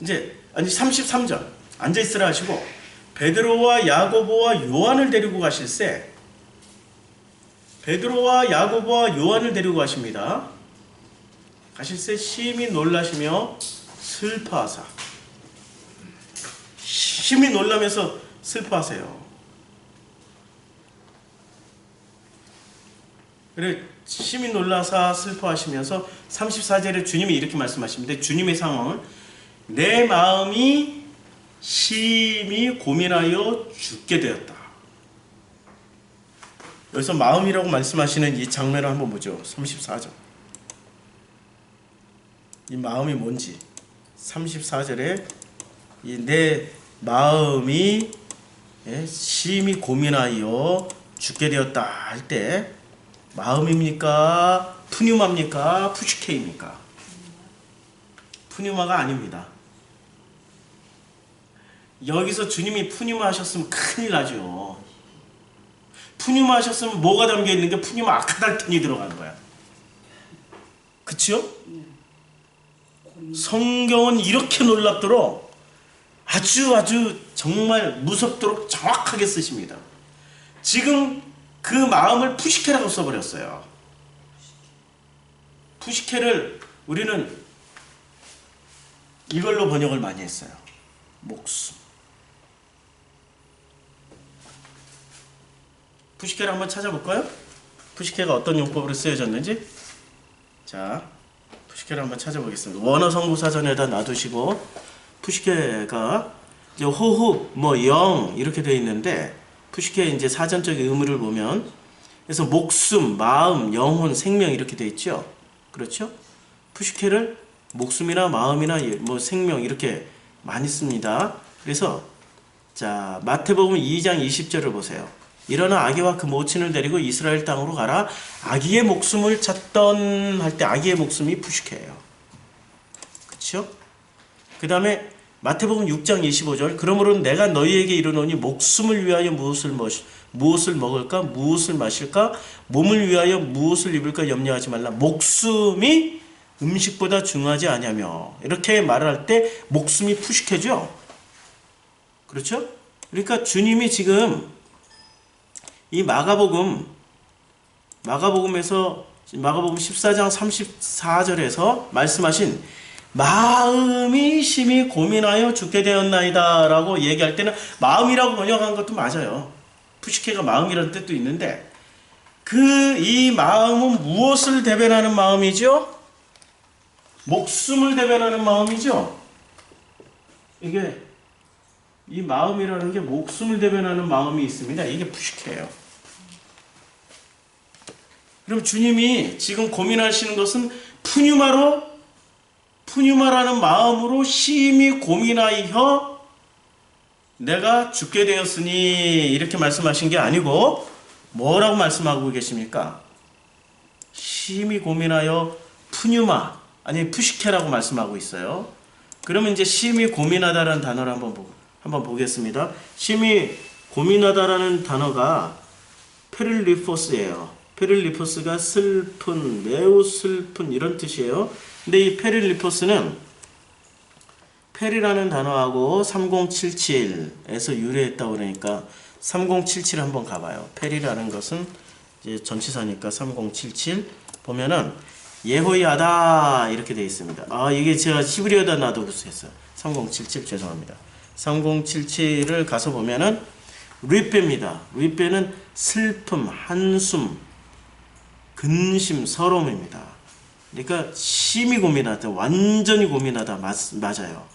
이제 아니 33절 앉아있으라 하시고 베드로와 야고보와 요한을 데리고 가실새 베드로와 야고보와 요한을 데리고 가십니다. 가실새 심히 놀라시며 슬퍼하사 심히 놀라면서 슬퍼하세요. 그래 심히 놀라사 슬퍼하시면서 34절에 주님이 이렇게 말씀하십니다. 주님의 상황은 내 마음이 심히 고민하여 죽게 되었다. 여기서 마음이라고 말씀하시는 이 장면을 한번 보죠. 34절. 이 마음이 뭔지 34절에 이 내 마음이 심히 고민하여 죽게 되었다 할 때 마음입니까? 푸뉴마입니까? 푸시케입니까? 푸뉴마가 아닙니다. 여기서 주님이 푸뉴마 하셨으면 큰일 나죠. 푸뉴마 하셨으면 뭐가 담겨 있는 게 푸뉴마 아카달톤이 들어가는 거야. 그치요? 성경은 이렇게 놀랍도록 아주 정말 무섭도록 정확하게 쓰십니다. 지금 그 마음을 푸시케라고 써버렸어요. 푸시케를 우리는 이걸로 번역을 많이 했어요. 목숨. 푸시케를 한번 찾아볼까요? 푸시케가 어떤 용법으로 쓰여졌는지. 자, 푸시케를 한번 찾아보겠습니다. 원어 성구사전에다 놔두시고 푸시케가 이제 호흡, 영 이렇게 되어 있는데 푸시케 이제 사전적 의미를 보면 그래서 목숨, 마음, 영혼, 생명 이렇게 되어 있죠. 그렇죠? 푸시케를 목숨이나 마음이나 생명 이렇게 많이 씁니다. 그래서 자 마태복음 2장 20절을 보세요. 일어나 아기와 그 모친을 데리고 이스라엘 땅으로 가라. 아기의 목숨을 찾던 할 때 아기의 목숨이 푸시케예요. 그렇죠? 그 다음에 마태복음 6장 25절 그러므로 내가 너희에게 이르노니 목숨을 위하여 무엇을 먹을까 무엇을 마실까 몸을 위하여 무엇을 입을까 염려하지 말라. 목숨이 음식보다 중요하지 아니하며 이렇게 말을 할 때 목숨이 푸시케죠. 그렇죠? 그러니까 주님이 지금 이 마가복음에서 마가복음 14장 34절에서 말씀하신 마음이 심히 고민하여 죽게 되었나이다 라고 얘기할 때는 마음이라고 번역한 것도 맞아요. 푸시케가 마음이라는 뜻도 있는데 이 마음은 무엇을 대변하는 마음이죠? 목숨을 대변하는 마음이죠. 이게 이 마음이라는 게 목숨을 대변하는 마음이 있습니다. 이게 푸시케예요. 그럼 주님이 지금 고민하시는 것은 푸뉴마라는 마음으로 심히 고민하여 내가 죽게 되었으니 이렇게 말씀하신 게 아니고 뭐라고 말씀하고 계십니까? 심히 고민하여 푸뉴마 아니 푸시케라고 말씀하고 있어요. 그러면 이제 심히 고민하다라는 단어를 한번 보겠습니다. 심히 고민하다라는 단어가 페릴리포스예요. 페릴리포스가 슬픈, 매우 슬픈 이런 뜻이에요. 근데 이 페릴리포스는 페리라는 단어하고 3077에서 유래했다고 그러니까 3077 한번 가봐요. 페리라는 것은 이제 전치사니까 3077 보면은 예호야다 이렇게 되어 있습니다. 이게 제가 히브리어다 놔두었어요. 3077 죄송합니다. 3077을 가서 보면은 리베입니다. 리베는 슬픔, 한숨, 근심, 서러움입니다. 그러니까 심히 고민하다, 완전히 고민하다 맞아요.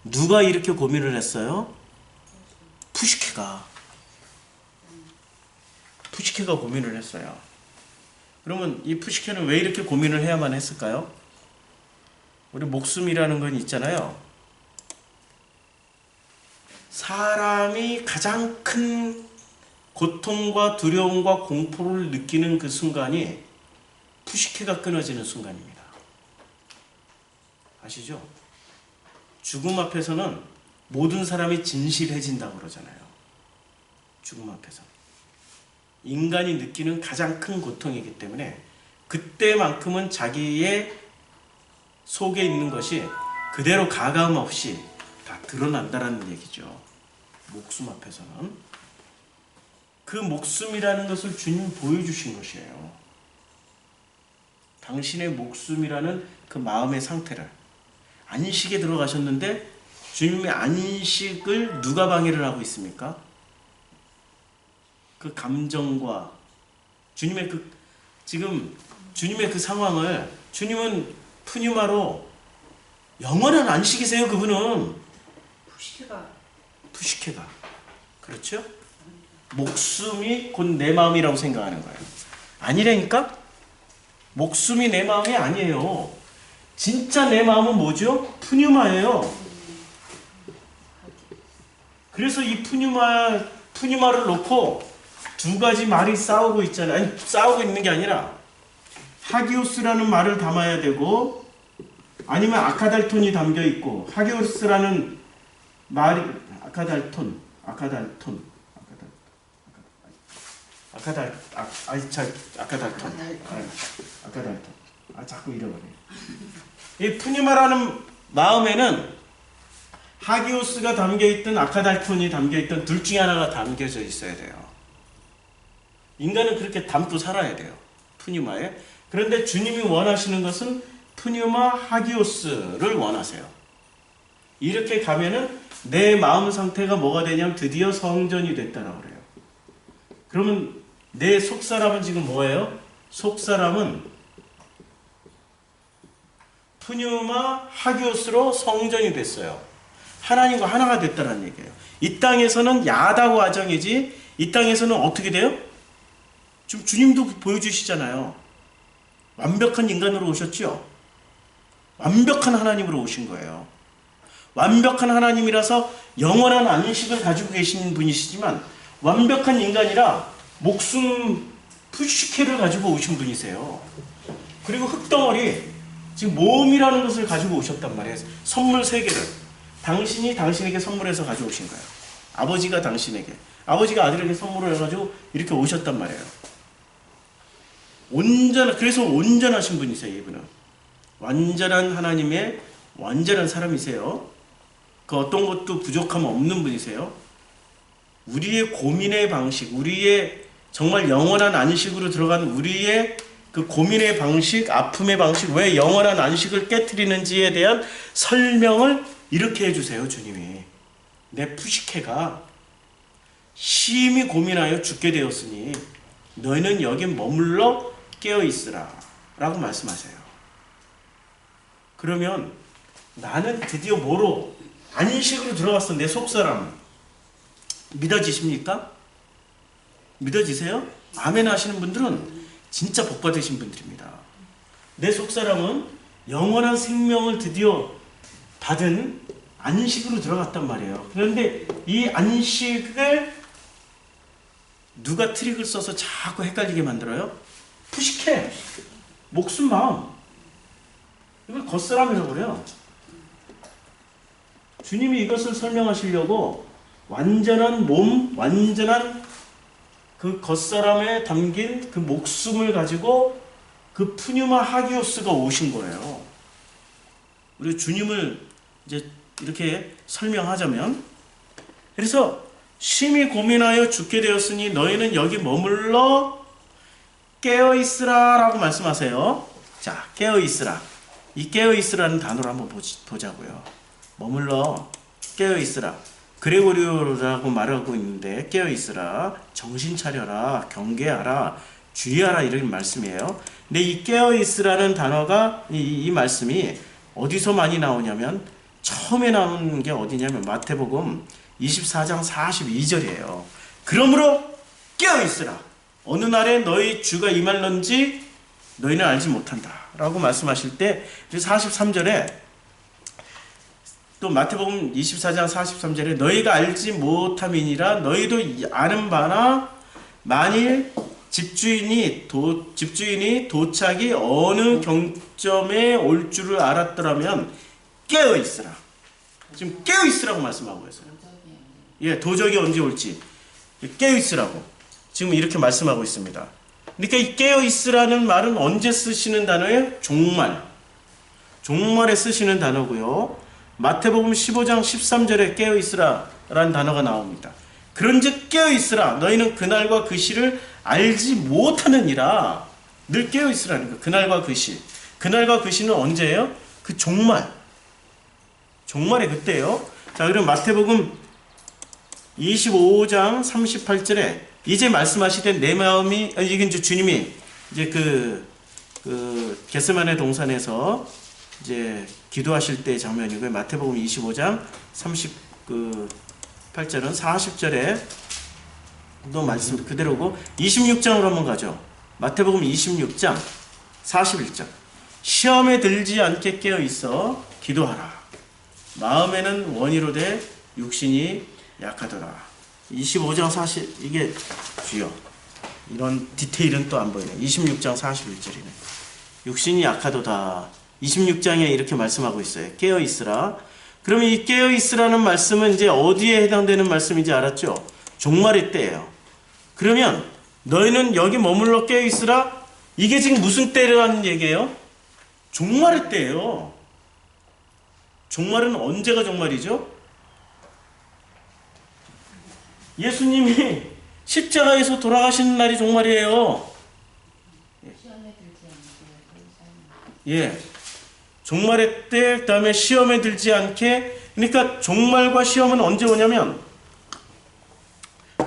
누가 이렇게 고민을 했어요? 푸시케가 고민을 했어요. 그러면 이 푸시케는 왜 이렇게 고민을 해야만 했을까요? 우리 목숨이라는 건 있잖아요. 사람이 가장 큰 고통과 두려움과 공포를 느끼는 그 순간이 푸시케가 끊어지는 순간입니다. 아시죠? 죽음 앞에서는 모든 사람이 진실해진다고 그러잖아요. 죽음 앞에서. 인간이 느끼는 가장 큰 고통이기 때문에 그때만큼은 자기의 속에 있는 것이 그대로 가감 없이 다 드러난다라는 얘기죠. 목숨 앞에서는. 그 목숨이라는 것을 주님 보여주신 것이에요. 당신의 목숨이라는 그 마음의 상태를. 안식에 들어가셨는데 주님의 안식을 누가 방해를 하고 있습니까? 그 감정과 주님의 주님의 그 상황을 주님은 푸뉴마로 영원한 안식이세요. 그분은 푸시케가 그렇죠? 목숨이 곧 내 마음이라고 생각하는 거예요. 아니라니까? 목숨이 내 마음이 아니에요. 진짜 내 마음은 뭐죠? 푸뉴마예요. 그래서 이 푸뉴마를 놓고 두 가지 말이 싸우고 있잖아요. 아니, 싸우고 있는 게 아니라 하기오스라는 말을 담아야 되고 아니면 아카달톤이 담겨 있고 하기오스라는 말이 아카달톤 자꾸 잃어버려. 이 푸니마라는 마음에는 하기오스가 담겨있든 아카달톤이 담겨있든 둘 중에 하나가 담겨져 있어야 돼요. 인간은 그렇게 담고 살아야 돼요. 푸니마에. 그런데 주님이 원하시는 것은 푸니마 하기오스를 원하세요. 이렇게 가면은 내 마음 상태가 뭐가 되냐면 드디어 성전이 됐다라고 그래요. 그러면 내 속사람은 지금 뭐예요? 속사람은 푸뉴마 하기오스로 성전이 됐어요. 하나님과 하나가 됐다는 얘기예요. 이 땅에서는 야다 과정이지 이 땅에서는 어떻게 돼요? 지금 주님도 보여주시잖아요. 완벽한 인간으로 오셨죠? 완벽한 하나님으로 오신 거예요. 완벽한 하나님이라서 영원한 안식을 가지고 계신 분이시지만 완벽한 인간이라 목숨 푸시케를 가지고 오신 분이세요. 그리고 흙덩어리 지금 몸이라는 것을 가지고 오셨단 말이에요. 선물 3개를 당신이 당신에게 선물해서 가져오신 거예요. 아버지가 당신에게 아버지가 아들에게 선물을 해가지고 이렇게 오셨단 말이에요. 그래서 온전하신 분이세요. 이분은 완전한 하나님의 완전한 사람이세요. 그 어떤 것도 부족함 없는 분이세요. 우리의 고민의 방식, 우리의 정말 영원한 안식으로 들어간 우리의 그 고민의 방식, 아픔의 방식, 왜 영원한 안식을 깨트리는지에 대한 설명을 이렇게 해주세요. 주님이 내 푸시케가 심히 고민하여 죽게 되었으니 너희는 여기 머물러 깨어있으라 라고 말씀하세요. 그러면 나는 드디어 뭐로 안식으로 들어갔어. 내 속사람 믿어지십니까? 믿어지세요? 아멘 하시는 분들은 진짜 복받으신 분들입니다. 내 속사람은 영원한 생명을 드디어 받은 안식으로 들어갔단 말이에요. 그런데 이 안식을 누가 트릭을 써서 자꾸 헷갈리게 만들어요? 푸시케, 목숨 마음, 이걸 겉사람이라고 그래요. 주님이 이것을 설명하시려고 완전한 몸, 완전한 그 겉사람에 담긴 그 목숨을 가지고 그 푸뉴마 하기오스가 오신 거예요. 우리 주님을 이제 이렇게 설명하자면, 그래서 심히 고민하여 죽게 되었으니 너희는 여기 머물러 깨어있으라 라고 말씀하세요. 자, 깨어있으라. 이 깨어있으라는 단어를 한번 보자고요. 머물러 깨어있으라. 그레고리오라고 말하고 있는데 깨어있으라, 정신 차려라, 경계하라, 주의하라 이런 말씀이에요. 근데 이 깨어있으라는 단어가 이 말씀이 어디서 많이 나오냐면 처음에 나오는 게 어디냐면 마태복음 24장 42절이에요. 그러므로 깨어있으라. 어느 날에 너희 주가 임할런지 너희는 알지 못한다 라고 말씀하실 때 43절에 또 마태복음 24장 43절에 너희가 알지 못함이니라 너희도 아는 바나 만일 집주인이 도착이 어느 경점에 올 줄을 알았더라면 깨어있으라. 지금 깨어있으라고 말씀하고 있어요. 예, 도적이 언제 올지 깨어있으라고 지금 이렇게 말씀하고 있습니다. 그러니까 이 깨어있으라는 말은 언제 쓰시는 단어예요? 종말에 쓰시는 단어고요. 마태복음 15장 13절에 깨어있으라 라는 단어가 나옵니다. 그런즉 깨어있으라 너희는 그날과 그 시를 알지 못하느니라. 늘 깨어있으라는 거예요. 그날과 그 시. 그날과 그 시는 언제예요? 그 종말의 그때예요. 자, 그럼 마태복음 25장 38절에 이제 말씀하시되 내 마음이 이게 이제 주님이 이제 그 겟세마네 동산에서 이제 기도하실 때의 장면이고요. 마태복음 25장 38절은 40절에 말씀 그대로고 26장으로 한번 가죠. 마태복음 26장 41절. 시험에 들지 않게 깨어 있어 기도하라. 마음에는 원이로되 육신이 약하더라. 25장 40 이게 주요. 이런 디테일은 또 안 보이네. 26장 41절이네. 육신이 약하도다. 26장에 이렇게 말씀하고 있어요. 깨어 있으라. 그러면 이 깨어 있으라는 말씀은 이제 어디에 해당되는 말씀인지 알았죠? 종말의 때예요. 그러면 너희는 여기 머물러 깨어 있으라. 이게 지금 무슨 때라는 얘기예요? 종말의 때예요. 종말은 언제가 종말이죠? 예수님이 십자가에서 돌아가시는 날이 종말이에요. 시험에 들지 않게 예. 종말의 때, 그 다음에 시험에 들지 않게. 그러니까 종말과 시험은 언제 오냐면,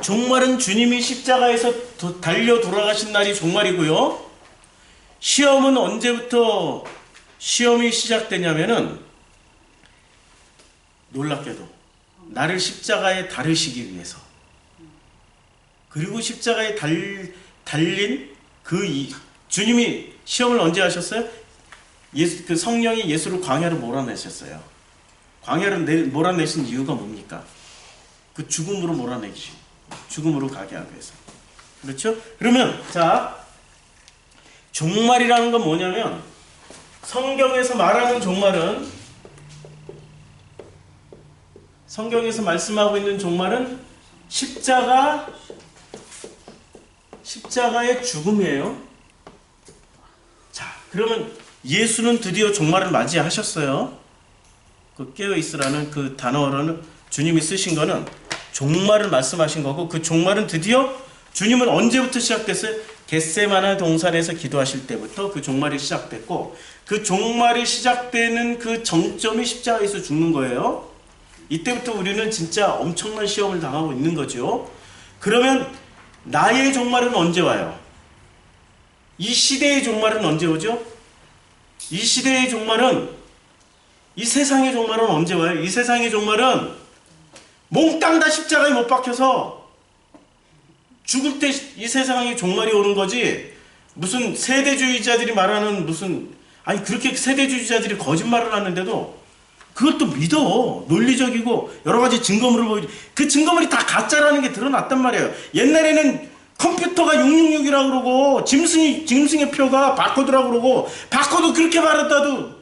종말은 주님이 십자가에서 달려 돌아가신 날이 종말이고요. 시험은 언제부터 시험이 시작되냐면은, 놀랍게도 나를 십자가에 달으시기 위해서, 그리고 십자가에 달린 주님이 시험을 언제 하셨어요? 그 성령이 예수를 광야로 몰아내셨어요. 광야로 몰아내신 이유가 뭡니까? 그 죽음으로 몰아내기, 죽음으로 가게 하기 위해서. 그렇죠? 그러면 자, 종말이라는 건 뭐냐면, 성경에서 말하는 종말은, 성경에서 말씀하고 있는 종말은 십자가의 죽음이에요. 자, 그러면 예수는 드디어 종말을 맞이하셨어요. 그 깨어있으라는 그 단어로는 주님이 쓰신 거는 종말을 말씀하신 거고, 그 종말은 드디어 주님은 언제부터 시작됐어요? 겟세마네 동산에서 기도하실 때부터 그 종말이 시작됐고, 그 종말이 시작되는 그 정점이 십자가에서 죽는 거예요. 이때부터 우리는 진짜 엄청난 시험을 당하고 있는 거죠. 그러면 나의 종말은 언제 와요? 이 시대의 종말은 언제 오죠? 이 시대의 종말은, 이 세상의 종말은 언제 와요? 이 세상의 종말은 몽땅 다 십자가에 못 박혀서 죽을 때 이 세상의 종말이 오는 거지. 무슨 세대주의자들이 말하는 아니 그렇게 세대주의자들이 거짓말을 하는데도 그것도 믿어. 논리적이고 여러 가지 증거물을 보여줘. 그 증거물이 다 가짜라는 게 드러났단 말이에요. 옛날에는 컴퓨터가 666이라고 그러고 짐승의 표가 바코드라고 그러고, 바코드 그렇게 말했다도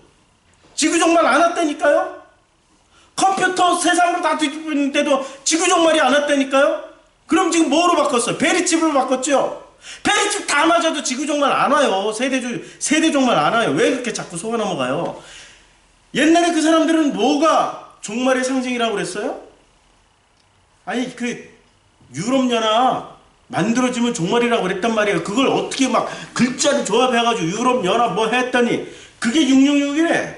지구 종말 안 왔다니까요. 컴퓨터 세상으로 다 뒤집었는데도 지구 종말이 안 왔다니까요. 그럼 지금 뭐로 바꿨어요? 베리칩으로 바꿨죠. 베리칩 다 맞아도 지구 종말 안 와요. 세대 종말 안 와요. 왜 그렇게 자꾸 속아 넘어가요? 옛날에 그 사람들은 뭐가 종말의 상징이라고 그랬어요? 아니 그 유럽연합 만들어지면 종말이라고 그랬단 말이에요. 그걸 어떻게 막 글자를 조합해가지고 유럽연합 뭐 했더니 그게 666이래.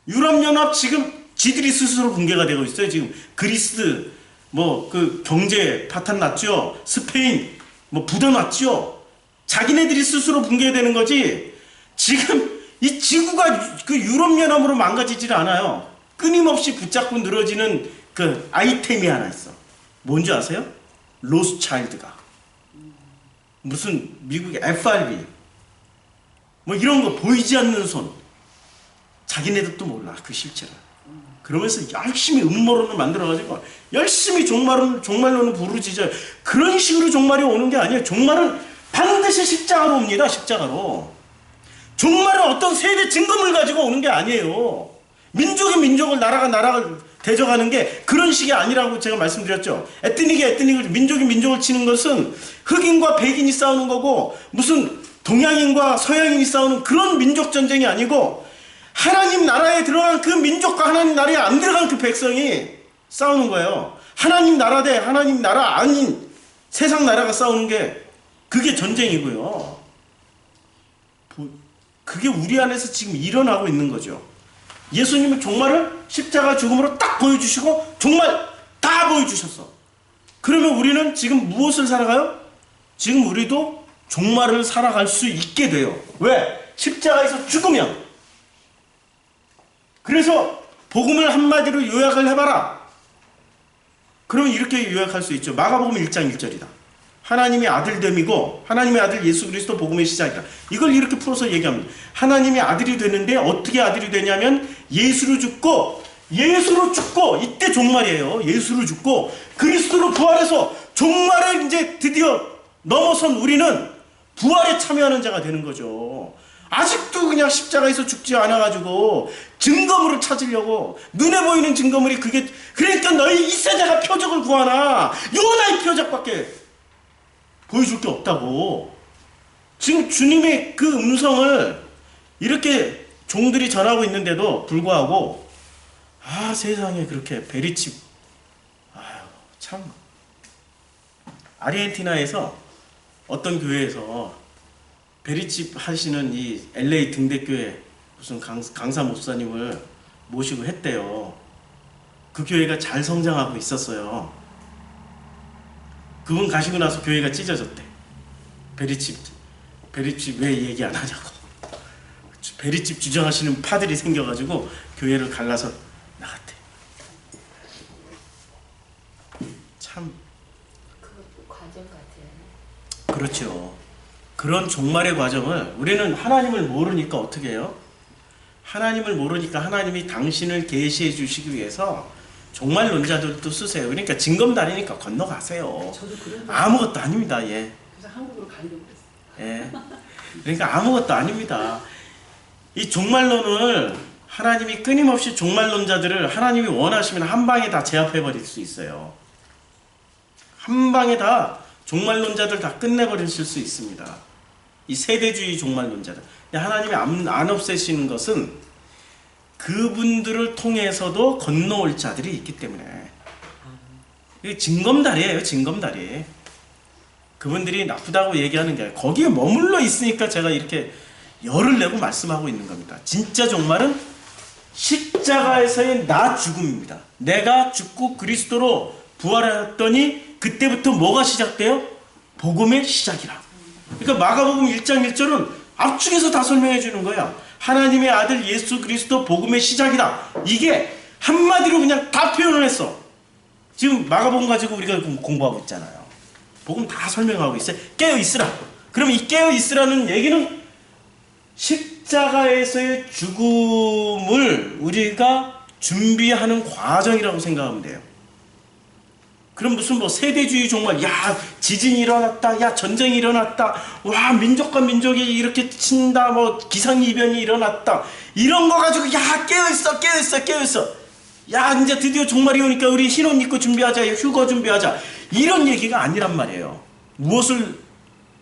유럽연합 지금 지들이 스스로 붕괴가 되고 있어요. 지금 그리스 뭐 그 경제 파탄 났죠. 스페인 뭐 부도 났죠. 자기네들이 스스로 붕괴되는 거지. 지금 이 지구가 그 유럽연합으로 망가지질 않아요. 끊임없이 붙잡고 늘어지는 그 아이템이 하나 있어. 뭔지 아세요? 로스차일드가. 무슨 미국의 FRB. 뭐 이런 거 보이지 않는 손. 자기네들도 몰라, 그 실체를. 그러면서 열심히 음모론을 만들어가지고 열심히 종말론을 부르짖어요. 그런 식으로 종말이 오는 게 아니에요. 종말은 반드시 십자가로 옵니다. 십자가로. 종말은 어떤 세대 증거물 가지고 오는 게 아니에요. 민족이 민족을, 나라가 나라를 대적하는 게 그런 식이 아니라고 제가 말씀드렸죠. 에트닉을, 민족이 민족을 치는 것은 흑인과 백인이 싸우는 거고, 무슨 동양인과 서양인이 싸우는 그런 민족 전쟁이 아니고, 하나님 나라에 들어간 그 민족과 하나님 나라에 안 들어간 그 백성이 싸우는 거예요. 하나님 나라 대 하나님 나라 아닌 세상 나라가 싸우는 게 그게 전쟁이고요. 그게 우리 안에서 지금 일어나고 있는 거죠. 예수님은 종말을 십자가 죽음으로 딱 보여주시고 종말 다 보여주셨어. 그러면 우리는 지금 무엇을 살아가요? 지금 우리도 종말을 살아갈 수 있게 돼요. 왜? 십자가에서 죽으면. 그래서 복음을 한마디로 요약을 해봐라. 그러면 이렇게 요약할 수 있죠. 마가복음 1장 1절이다. 하나님의 아들됨이고 하나님의 아들 예수 그리스도 복음의 시작이다. 이걸 이렇게 풀어서 얘기합니다. 하나님의 아들이 되는데 어떻게 아들이 되냐면 예수로 죽고 이때 종말이에요. 예수로 죽고 그리스도로 부활해서 종말을 이제 드디어 넘어선 우리는 부활에 참여하는 자가 되는 거죠. 아직도 그냥 십자가에서 죽지 않아가지고 증거물을 찾으려고 눈에 보이는 증거물이 그게 그러니까 너희 이 세대가 표적을 구하나 요나의 표적밖에 보여줄 게 없다고. 지금 주님의 그 음성을 이렇게 종들이 전하고 있는데도 불구하고 세상에 그렇게 베리칩 참 아르헨티나에서 어떤 교회에서 베리칩 하시는 이 LA 등대교회 무슨 강사 목사님을 모시고 했대요. 그 교회가 잘 성장하고 있었어요. 그분 가시고 나서 교회가 찢어졌대. 베리칩 왜 얘기 안 하냐고. 베리칩 주장하시는 파들이 생겨가지고 교회를 갈라서 나갔대. 참 그 과정 같아요. 그렇죠. 그런 종말의 과정을 우리는 하나님을 모르니까 어떻게 해요? 하나님을 모르니까 하나님이 당신을 계시해 주시기 위해서 종말론자들도 쓰세요. 그러니까 징검다리니까 건너가세요. 저도 그런 아무것도 아닙니다. 예. 그래서 한국으로 가려고 그랬어요. 예. 그러니까 아무것도 아닙니다. 이 종말론을 하나님이 끊임없이 종말론자들을 하나님이 원하시면 한 방에 다 제압해 버릴 수 있어요. 한 방에 다 종말론자들 다 끝내버리실 수 있습니다. 이 세대주의 종말론자들. 하나님이 안 없애시는 것은 그분들을 통해서도 건너올 자들이 있기 때문에. 이게 징검다리예요. 징검다리. 그분들이 나쁘다고 얘기하는 게 아니라 거기에 머물러 있으니까 제가 이렇게 열을 내고 말씀하고 있는 겁니다. 진짜 종말은 십자가에서의 나 죽음입니다. 내가 죽고 그리스도로 부활했더니 그때부터 뭐가 시작돼요? 복음의 시작이라. 그러니까 마가복음 1장 1절은 앞쪽에서 다 설명해 주는 거야. 하나님의 아들 예수 그리스도 복음의 시작이다. 이게 한마디로 그냥 다 표현을 했어. 지금 마가복음 가지고 우리가 공부하고 있잖아요. 복음 다 설명하고 있어요. 깨어 있으라. 그럼 이 깨어 있으라는 얘기는 십자가에서의 죽음을 우리가 준비하는 과정이라고 생각하면 돼요. 그럼 무슨 뭐 세대주의 종말, 야 지진이 일어났다, 야 전쟁이 일어났다, 와 민족과 민족이 이렇게 친다, 뭐 기상이변이 일어났다, 이런 거 가지고 야 깨어있어, 야 이제 드디어 종말이 오니까 우리 흰옷 입고 준비하자, 휴거 준비하자, 이런 얘기가 아니란 말이에요. 무엇을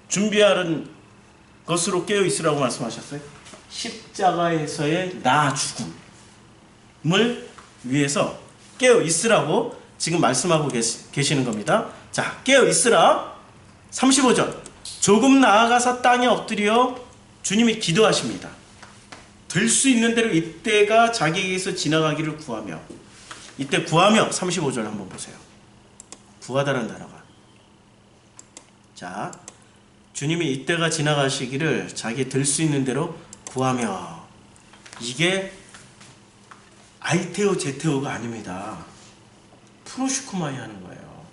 준비하는 것으로 깨어있으라고 말씀하셨어요? 십자가에서의 나 죽음을 위해서 깨어있으라고 지금 말씀하고 계시는 겁니다. 자, 깨어있으라. 35절. 조금 나아가서 땅에 엎드려 주님이 기도하십니다. 될 수 있는 대로 이때가 자기에게서 지나가기를 구하며. 이때 구하며 35절 한번 보세요. 구하다라는 단어가. 자, 주님이 이때가 지나가시기를 자기 될 수 있는 대로 구하며. 이게 아이테오 제테오가 아닙니다. 프로슈쿠마이 하는 거예요.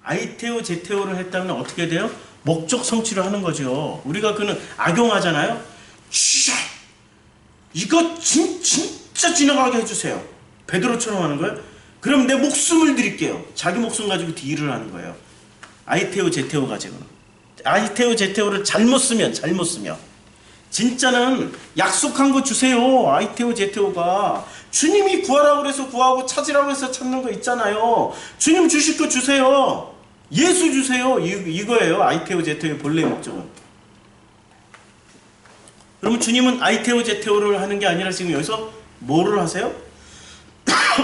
아이테오 제테오를 했다면 어떻게 돼요? 목적 성취를 하는 거죠. 우리가 그는 악용하잖아요. 이거 진짜 지나가게 해주세요. 베드로처럼 하는 거예요. 그럼 내 목숨을 드릴게요. 자기 목숨 가지고 딜을 하는 거예요. 아이테오 제테오 가지고는. 아이테오 제테오를 잘못 쓰면 진짜는 약속한 거 주세요. 아이테오 제테오가 주님이 구하라고 그래서 구하고 찾으라고 해서 찾는 거 있잖아요. 주님 주실 거 주세요. 예수 주세요. 이거예요. 아이테오 제테오의 본래 목적은. 그러면 주님은 아이테오 제테오를 하는 게 아니라 지금 여기서 뭐를 하세요?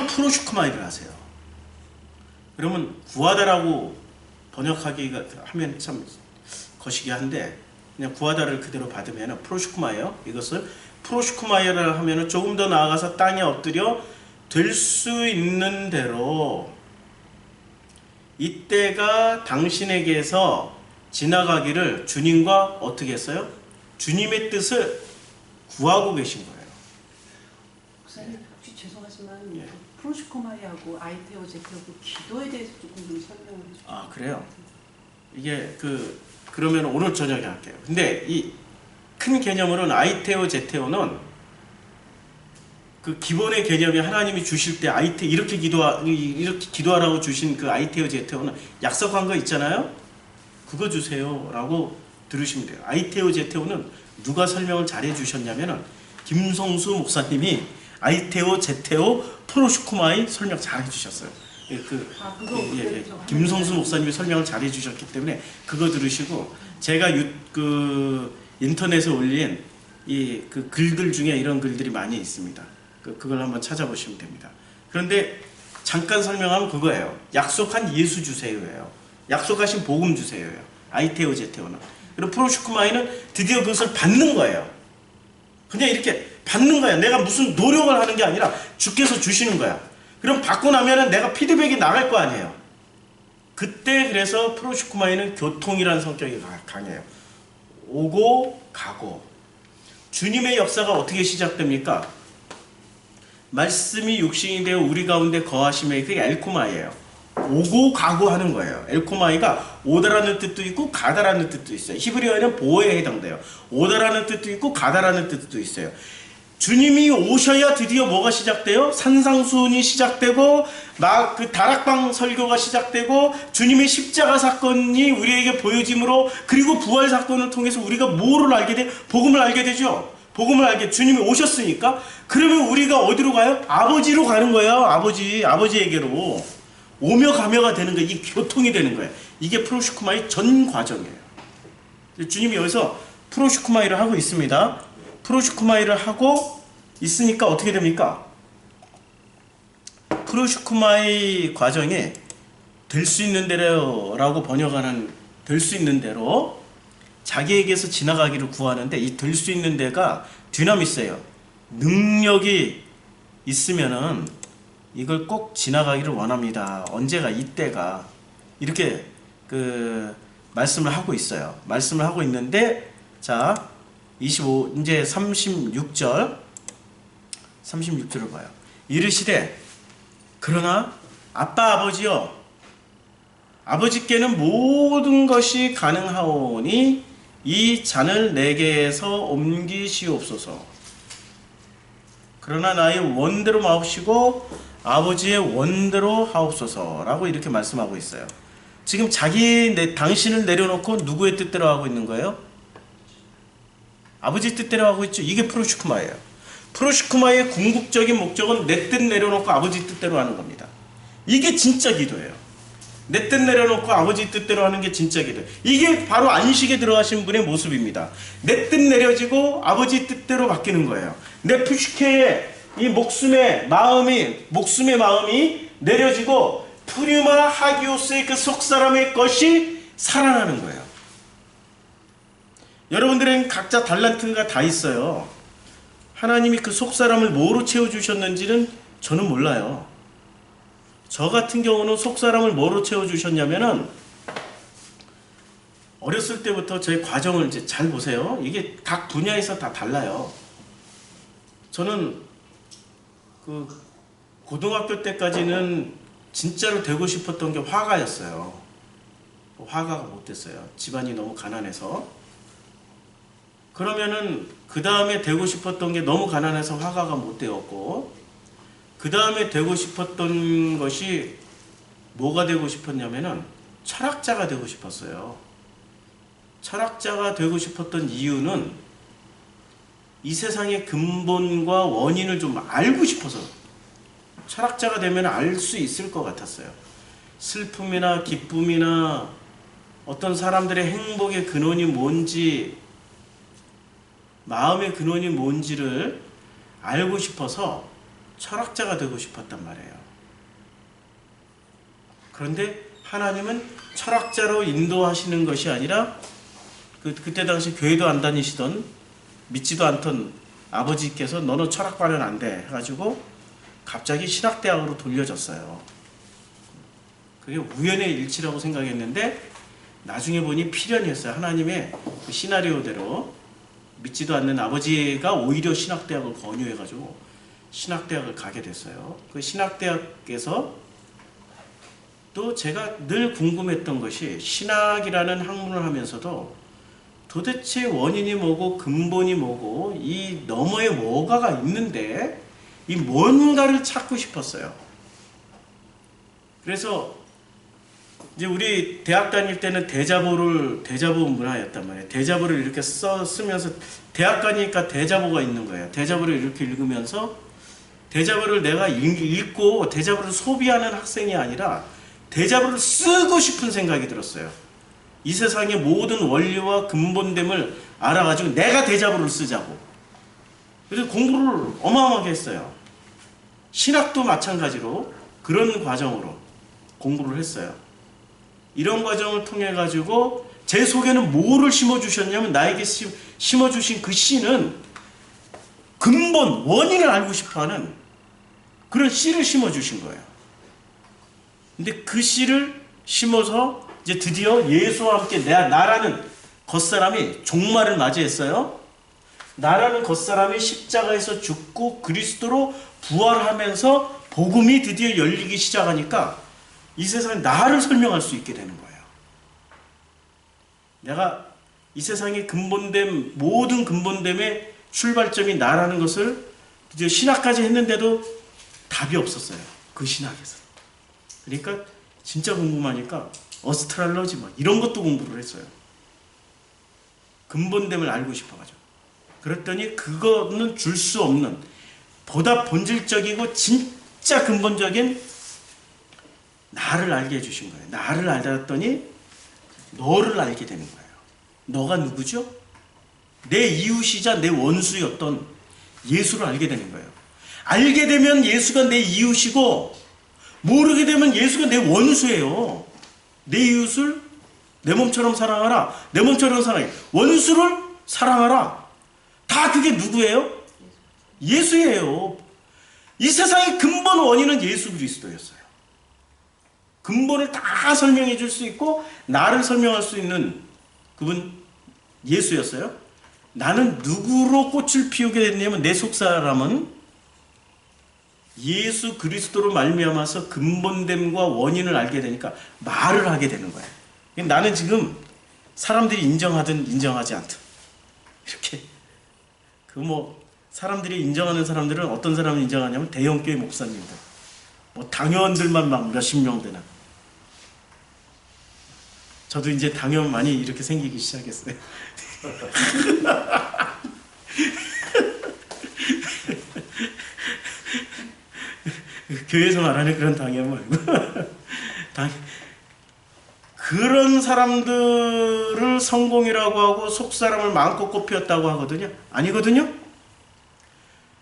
프로슈크마이를 하세요. 그러면 구하다라고 번역하기가 하면 참 거시기 한데 그냥 구하다를 그대로 받으면 프로슈크마예요. 이것을 프로슈크마이를 하면 조금 더 나아가서 땅에 엎드려 될 수 있는 대로 이때가 당신에게서 지나가기를 주님과 어떻게 했어요? 주님의 뜻을 구하고 계신 거예요. 목사님 혹시 죄송하지만 예. 프로시코마이하고 아이테오 제테오 그 기도에 대해서 조금 좀 설명을 해주세요. 아, 그래요? 이게 그러면 오늘 저녁에 할게요. 근데 이 큰 개념으로는 아이테오 제테오는 그 기본의 개념이 하나님이 주실 때 이렇게 기도하라고 주신 그 아이테오 제테오는 약속한 거 있잖아요. 그거 주세요라고 들으시면 돼요. 아이테오 제테오는 누가 설명을 잘해 주셨냐면은 김성수 목사님이 아이테오 제테오 프로시코마이 설명 잘해 주셨어요. 김성수 목사님이 설명을 잘해 주셨기 때문에 그거 들으시고, 제가 인터넷에 올린 그 글들 중에 이런 글들이 많이 있습니다. 그걸 한번 찾아보시면 됩니다. 그런데 잠깐 설명하면 그거예요. 약속한 예수 주세요예요. 약속하신 복음 주세요예요. 아이테오 제테오는. 그리고 프로시코마이는 드디어 그것을 받는 거예요. 그냥 이렇게 받는 거야. 내가 무슨 노력을 하는 게 아니라 주께서 주시는 거야. 그럼 받고 나면은 내가 피드백이 나갈 거 아니에요. 그때 그래서 프로시코마이는 교통이라는 성격이 강해요. 오고 가고. 주님의 역사가 어떻게 시작됩니까? 말씀이 육신이 되어 우리 가운데 거하심에, 그게 엘코마이예요. 오고 가고 하는 거예요. 엘코마이가 오다라는 뜻도 있고 가다라는 뜻도 있어요. 히브리어에는 보호에 해당돼요. 오다라는 뜻도 있고 가다라는 뜻도 있어요. 주님이 오셔야 드디어 뭐가 시작돼요? 산상수훈이 시작되고 그 다락방 설교가 시작되고 주님의 십자가 사건이 우리에게 보여짐으로, 그리고 부활 사건을 통해서 우리가 뭐를 알게 돼? 복음을 알게 되죠. 복음을 알게, 주님이 오셨으니까. 그러면 우리가 어디로 가요? 아버지로 가는 거예요. 아버지에게로 오며 가며가 되는 거예요. 이게 교통이 되는 거예요. 이게 프로시코마의 전 과정이에요. 주님이 여기서 프로시코마이를 하고 있습니다. 프로시코마이를 하고 있으니까 어떻게 됩니까? 프로시코마이 과정에 될 수 있는 대로라고 번역하는, 될 수 있는 대로 자기에게서 지나가기를 구하는데, 이 될 수 있는 데가 디나미스예요. 능력이 있으면은 이걸 꼭 지나가기를 원합니다. 언제가, 이때가. 이렇게 말씀을 하고 있어요. 말씀을 하고 있는데, 자, 이제 36절을 봐요. 이르시되 그러나 아빠 아버지여, 아버지께는 모든 것이 가능하오니 이 잔을 내게서 옮기시옵소서. 그러나 나의 원대로 마옵시고 아버지의 원대로 하옵소서라고 이렇게 말씀하고 있어요. 지금 당신을 내려놓고 누구의 뜻대로 하고 있는 거예요? 아버지 뜻대로 하고 있죠. 이게 프로시코마예요. 프로시코마의 궁극적인 목적은 내 뜻 내려놓고 아버지 뜻대로 하는 겁니다. 이게 진짜 기도예요. 내 뜻 내려놓고 아버지 뜻대로 하는 게 진짜 기도예요. 이게 바로 안식에 들어가신 분의 모습입니다. 내 뜻 내려지고 아버지 뜻대로 바뀌는 거예요. 내 푸시케의 이 목숨의 마음이 내려지고 푸리마 하기오스의 그 속사람의 것이 살아나는 거예요. 여러분들은 각자 달란트가 다 있어요. 하나님이 그 속사람을 뭐로 채워주셨는지는 저는 몰라요. 저 같은 경우는 속사람을 뭐로 채워주셨냐면은, 어렸을 때부터 제 과정을 이제 잘 보세요. 이게 각 분야에서 다 달라요. 저는 고등학교 때까지는 진짜로 되고 싶었던 게 화가였어요. 화가가 못 됐어요. 집안이 너무 가난해서. 그러면은 그 다음에 되고 싶었던 게 너무 가난해서 화가가 못 되었고, 그 다음에 되고 싶었던 것이 뭐가 되고 싶었냐면은 철학자가 되고 싶었어요. 철학자가 되고 싶었던 이유는 이 세상의 근본과 원인을 좀 알고 싶어서. 철학자가 되면 알 수 있을 것 같았어요. 슬픔이나 기쁨이나 어떤 사람들의 행복의 근원이 뭔지, 마음의 근원이 뭔지를 알고 싶어서 철학자가 되고 싶었단 말이에요. 그런데 하나님은 철학자로 인도하시는 것이 아니라 그때 당시 교회도 안 다니시던, 믿지도 않던 아버지께서 너는 철학과는 안 돼 해가지고 갑자기 신학대학으로 돌려졌어요. 그게 우연의 일치라고 생각했는데 나중에 보니 필연이었어요. 하나님의 그 시나리오대로 믿지도 않는 아버지가 오히려 신학대학을 권유해가지고 신학대학을 가게 됐어요. 그 신학대학에서 또 제가 늘 궁금했던 것이 신학이라는 학문을 하면서도 도대체 원인이 뭐고 근본이 뭐고 이 너머에 뭐가가 있는데 이 뭔가를 찾고 싶었어요. 그래서 이제 우리 대학 다닐 때는 대자보 문화였단 말이에요. 대자보를 이렇게 쓰면서 대학 가니까 대자보가 있는 거예요. 대자보를 이렇게 읽으면서 대자보를 내가 읽고 대자보를 소비하는 학생이 아니라 대자보를 쓰고 싶은 생각이 들었어요. 이 세상의 모든 원리와 근본됨을 알아가지고 내가 대자보를 쓰자고. 그래서 공부를 어마어마하게 했어요. 신학도 마찬가지로 그런 과정으로 공부를 했어요. 이런 과정을 통해 가지고 제 속에는 뭐를 심어주셨냐면 나에게 심어주신 그 씨는 근본, 원인을 알고 싶어하는 그런 씨를 심어주신 거예요. 근데 그 씨를 심어서 이제 드디어 예수와 함께 나라는 겉사람이 종말을 맞이했어요. 나라는 겉사람이 십자가에서 죽고 그리스도로 부활하면서 복음이 드디어 열리기 시작하니까 이 세상에 나를 설명할 수 있게 되는 거예요. 내가 이 세상의 근본됨, 모든 근본됨의 출발점이 나라는 것을 이제 신학까지 했는데도 답이 없었어요. 그 신학에서. 그러니까 진짜 궁금하니까 어스트랄러지 뭐 이런 것도 공부를 했어요. 근본됨을 알고 싶어가지고. 그랬더니 그거는 줄 수 없는 보다 본질적이고 진짜 근본적인 나를 알게 해주신 거예요. 나를 알았더니 너를 알게 되는 거예요. 너가 누구죠? 내 이웃이자 내 원수였던 예수를 알게 되는 거예요. 알게 되면 예수가 내 이웃이고 모르게 되면 예수가 내 원수예요. 내 이웃을 내 몸처럼 사랑하라. 내 몸처럼 사랑해. 원수를 사랑하라. 다 그게 누구예요? 예수예요. 이 세상의 근본 원인은 예수 그리스도였어요. 근본을 다 설명해 줄 수 있고 나를 설명할 수 있는 그분 예수였어요. 나는 누구로 꽃을 피우게 됐냐면 내 속사람은 예수 그리스도로 말미암아서 근본됨과 원인을 알게 되니까 말을 하게 되는 거예요. 나는 지금 사람들이 인정하든 인정하지 않든 이렇게 사람들이 인정하는 사람들은 어떤 사람을 인정하냐면 대형교회 목사님들, 당회원들만 막 몇십 명 되는. 저도 이제 당연 많이 이렇게 생기기 시작했어요. 교회에서 말하는 그런 당연 말고 그런 사람들을 성공이라고 하고 속사람을 마음껏 꽃피웠다고 하거든요. 아니거든요.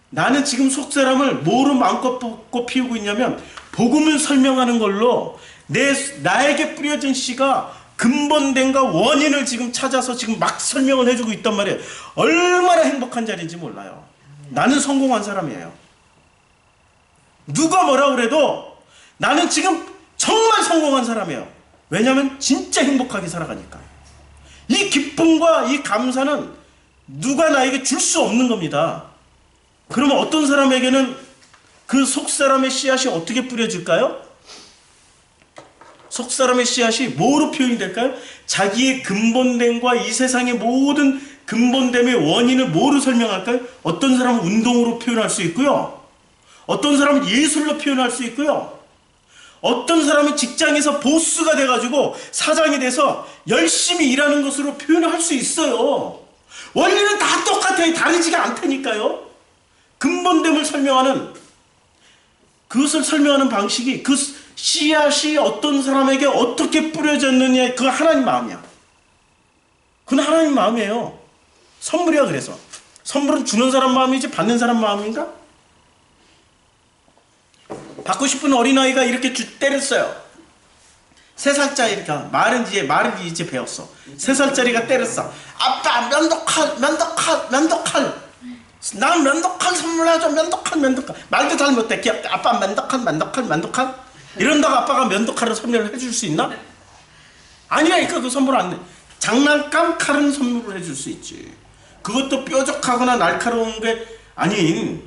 나는 지금 속사람을 뭐로 마음껏 꽃피우고 있냐면 복음을 설명하는 걸로 나에게 뿌려진 씨가 근본된과 원인을 지금 찾아서 지금 막 설명을 해주고 있단 말이에요. 얼마나 행복한 자리인지 몰라요. 나는 성공한 사람이에요. 누가 뭐라 그래도 나는 지금 정말 성공한 사람이에요. 왜냐하면 진짜 행복하게 살아가니까. 이 기쁨과 이 감사는 누가 나에게 줄 수 없는 겁니다. 그러면 어떤 사람에게는 그 속사람의 씨앗이 어떻게 뿌려질까요? 속사람의 씨앗이 뭐로 표현이 될까요? 자기의 근본됨과 이 세상의 모든 근본됨의 원인을 뭐로 설명할까요? 어떤 사람은 운동으로 표현할 수 있고요. 어떤 사람은 예술로 표현할 수 있고요. 어떤 사람은 직장에서 보스가 돼가지고 사장이 돼서 열심히 일하는 것으로 표현할 수 있어요. 원리는 다 똑같아요. 다르지가 않다니까요. 근본됨을 설명하는, 그것을 설명하는 방식이 그 씨앗이 어떤 사람에게 어떻게 뿌려졌느냐, 그건 하나님 마음이야. 그건 하나님 마음이에요. 선물이야. 그래서 선물은 주는 사람 마음이지 받는 사람 마음인가? 받고 싶은 어린아이가 이렇게 때렸어요. 3살짜리가 말을 이제 배웠어. 3살짜리가 때렸어. 아빠 면도칼 난 면도칼 선물해줘. 면도칼 말도 잘 못해. 아빠 면도칼 이런다고 아빠가 면도칼을 선물을 해줄 수 있나? 아니라니까. 그 선물 안 해. 장난감 칼은 선물을 해줄 수 있지. 그것도 뾰족하거나 날카로운 게 아닌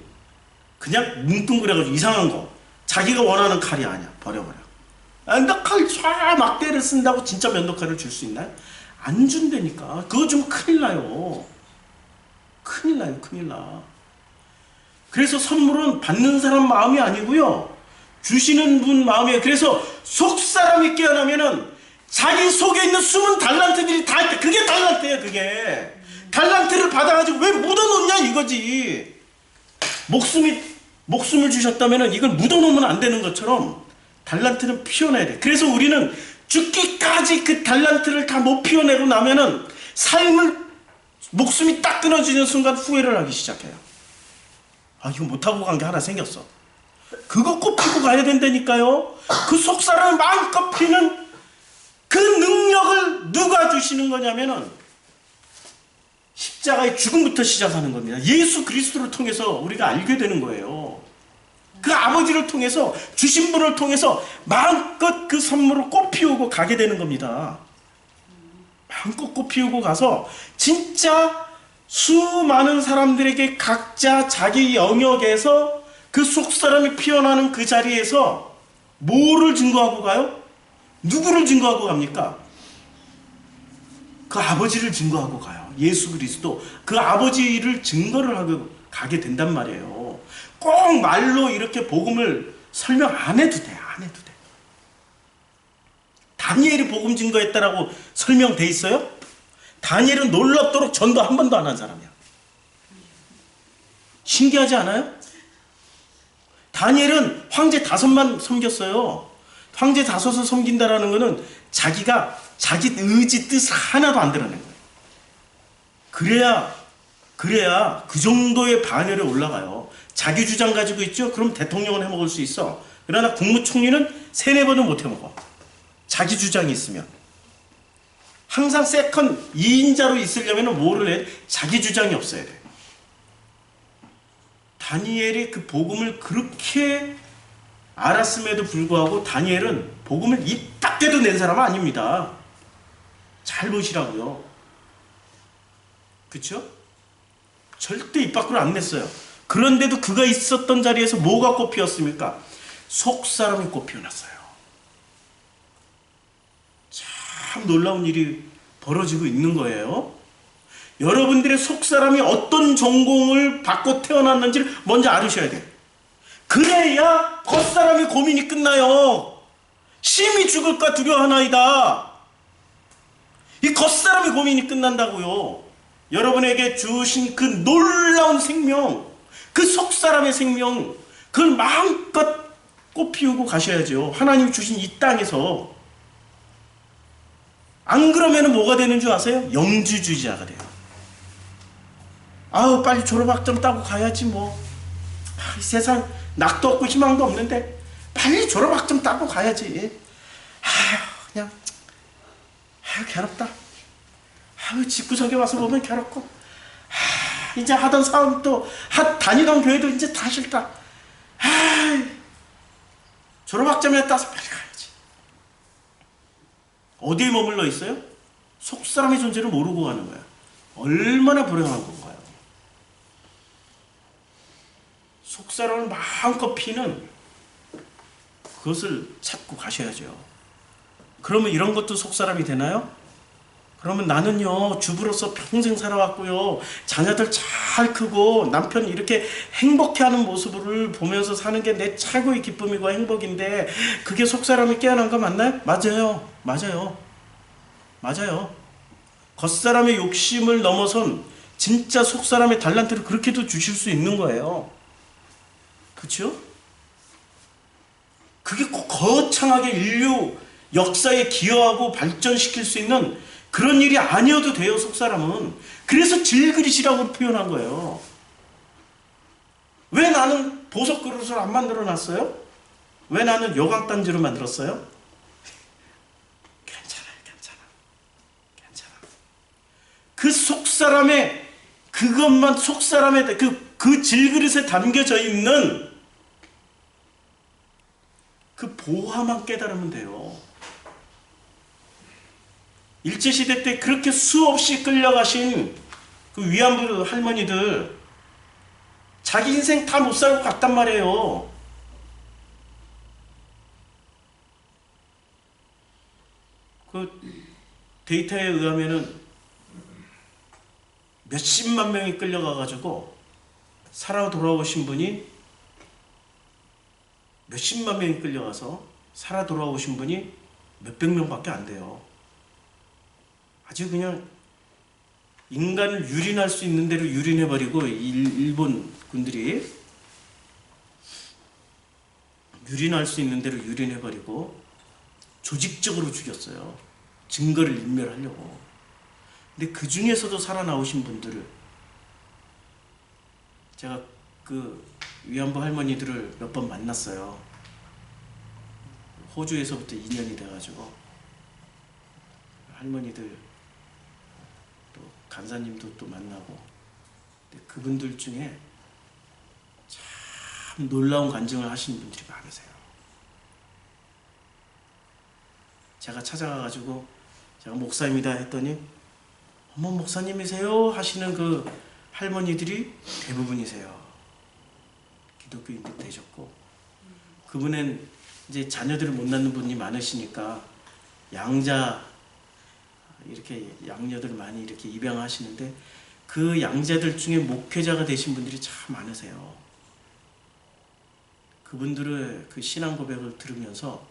그냥 뭉뚱그려가지고 이상한 거. 자기가 원하는 칼이 아니야. 버려버려. 면도칼 촤 막대를 쓴다고 진짜 면도칼을 줄 수 있나요? 안 준다니까. 그거 좀 큰일 나요. 큰일 나요. 큰일 나. 그래서 선물은 받는 사람 마음이 아니고요. 주시는 분 마음이에요. 그래서 속 사람이 깨어나면은 자기 속에 있는 숨은 달란트들이 다 있다. 그게 달란트예요. 그게. 달란트를 받아가지고 왜 묻어놓냐 이거지. 목숨을 주셨다면은 이걸 묻어놓으면 안 되는 것처럼 달란트는 피워내야 돼. 그래서 우리는 죽기까지 그 달란트를 다 못 피워내고 나면은 목숨이 딱 끊어지는 순간 후회를 하기 시작해요. 아, 이거 못하고 간 게 하나 생겼어. 그거 꼭 피고 가야 된다니까요. 그 속사람을 마음껏 피는 그 능력을 누가 주시는 거냐면은 십자가의 죽음부터 시작하는 겁니다. 예수 그리스도를 통해서 우리가 알게 되는 거예요. 그 아버지를 통해서 주신 분을 통해서 마음껏 그 선물을 꽃 피우고 가게 되는 겁니다. 마음껏 꽃 피우고 가서 진짜 수많은 사람들에게 각자 자기 영역에서 그 속사람이 피어나는 그 자리에서 뭐를 증거하고 가요? 누구를 증거하고 갑니까? 그 아버지를 증거하고 가요. 예수 그리스도. 그 아버지를 증거를 하고 가게 된단 말이에요. 꼭 말로 이렇게 복음을 설명 안 해도 돼. 안 해도 돼. 다니엘이 복음 증거했다라고 설명돼 있어요? 다니엘은 놀랍도록 전도 한 번도 안 한 사람이야. 신기하지 않아요? 다니엘은 황제 5만 섬겼어요. 황제 5을 섬긴다라는 것은 자기가 자기 의지 뜻을 하나도 안 드러낸 거예요. 그래야 그 정도의 반열에 올라가요. 자기 주장 가지고 있죠? 그럼 대통령은 해먹을 수 있어. 그러나 국무총리는 3-4번은 못 해먹어. 자기 주장이 있으면. 항상 세컨 2인자로 있으려면 뭐를 해? 자기 주장이 없어야 돼. 다니엘이 그 복음을 그렇게 알았음에도 불구하고 다니엘은 복음을 입 밖에도 낸 사람은 아닙니다. 잘 보시라고요. 그쵸? 절대 입 밖으로 안 냈어요. 그런데도 그가 있었던 자리에서 뭐가 꽃피었습니까? 속사람이 꽃피어났어요. 참 놀라운 일이 벌어지고 있는 거예요. 여러분들의 속사람이 어떤 전공을 받고 태어났는지를 먼저 알으셔야 돼요. 그래야 겉사람의 고민이 끝나요. 심히 죽을까 두려워하나이다. 이 겉사람의 고민이 끝난다고요. 여러분에게 주신 그 놀라운 생명, 그 속사람의 생명, 그걸 마음껏 꽃피우고 가셔야죠. 하나님 주신 이 땅에서. 안 그러면 뭐가 되는 줄 아세요? 영주주의자가 돼요. 아우, 빨리 졸업학점 따고 가야지 뭐. 이 세상 낙도 없고 희망도 없는데 빨리 졸업학점 따고 가야지. 그냥 괴롭다. 집구석에 와서 보면 괴롭고, 이제 하던 사업도 다니던 교회도 이제 다 싫다. 졸업학점에 따서 빨리 가야지. 어디에 머물러 있어요? 속사람의 존재를 모르고 가는 거야. 얼마나 불행한 건가요? 속사람을 마음껏 피는 그것을 찾고 가셔야죠. 그러면 이런 것도 속사람이 되나요? 그러면 나는요, 주부로서 평생 살아왔고요, 자녀들 잘 크고 남편 이렇게 행복해하는 모습을 보면서 사는 게 내 최고의 기쁨이고 행복인데 그게 속사람이 깨어난 거 맞나요? 맞아요. 겉사람의 욕심을 넘어선 진짜 속사람의 달란트를 그렇게도 주실 수 있는 거예요. 그렇죠? 그게 꼭 거창하게 인류 역사에 기여하고 발전시킬 수 있는 그런 일이 아니어도 돼요, 속사람은. 그래서 질그릇이라고 표현한 거예요. 왜 나는 보석 그릇을 안 만들어 놨어요? 왜 나는 여광단지로 만들었어요? 괜찮아. 그 속사람의, 그것만 속사람의, 그 질그릇에 담겨져 있는 그 보화만 깨달으면 돼요. 일제시대 때 그렇게 수없이 끌려가신 그 위안부 할머니들, 자기 인생 다 못 살고 갔단 말이에요. 그 데이터에 의하면은 몇십만 명이 끌려가가지고 살아 돌아오신 분이 몇십만 명이 끌려가서 살아 돌아오신 분이 몇백 명밖에 안 돼요. 아주 그냥 인간을 유린할 수 있는 대로 유린해버리고 일본 군들이 유린할 수 있는 대로 유린해버리고 조직적으로 죽였어요. 증거를 인멸하려고. 근데 그 중에서도 살아나오신 분들을 제가 그 위안부 할머니들을 몇 번 만났어요. 호주에서부터 인연이 돼가지고 할머니들 또 간사님도 또 만나고, 근데 그분들 중에 참 놀라운 간증을 하시는 분들이 많으세요. 제가 찾아가가지고 제가 목사입니다 했더니 어머 목사님이세요 하시는 그 할머니들이 대부분이세요. 기독교인도 되셨고, 그분은 이제 자녀들을 못 낳는 분이 많으시니까 양자 이렇게 양녀들 많이 이렇게 입양하시는데 그 양자들 중에 목회자가 되신 분들이 참 많으세요. 그분들의 그 신앙 고백을 들으면서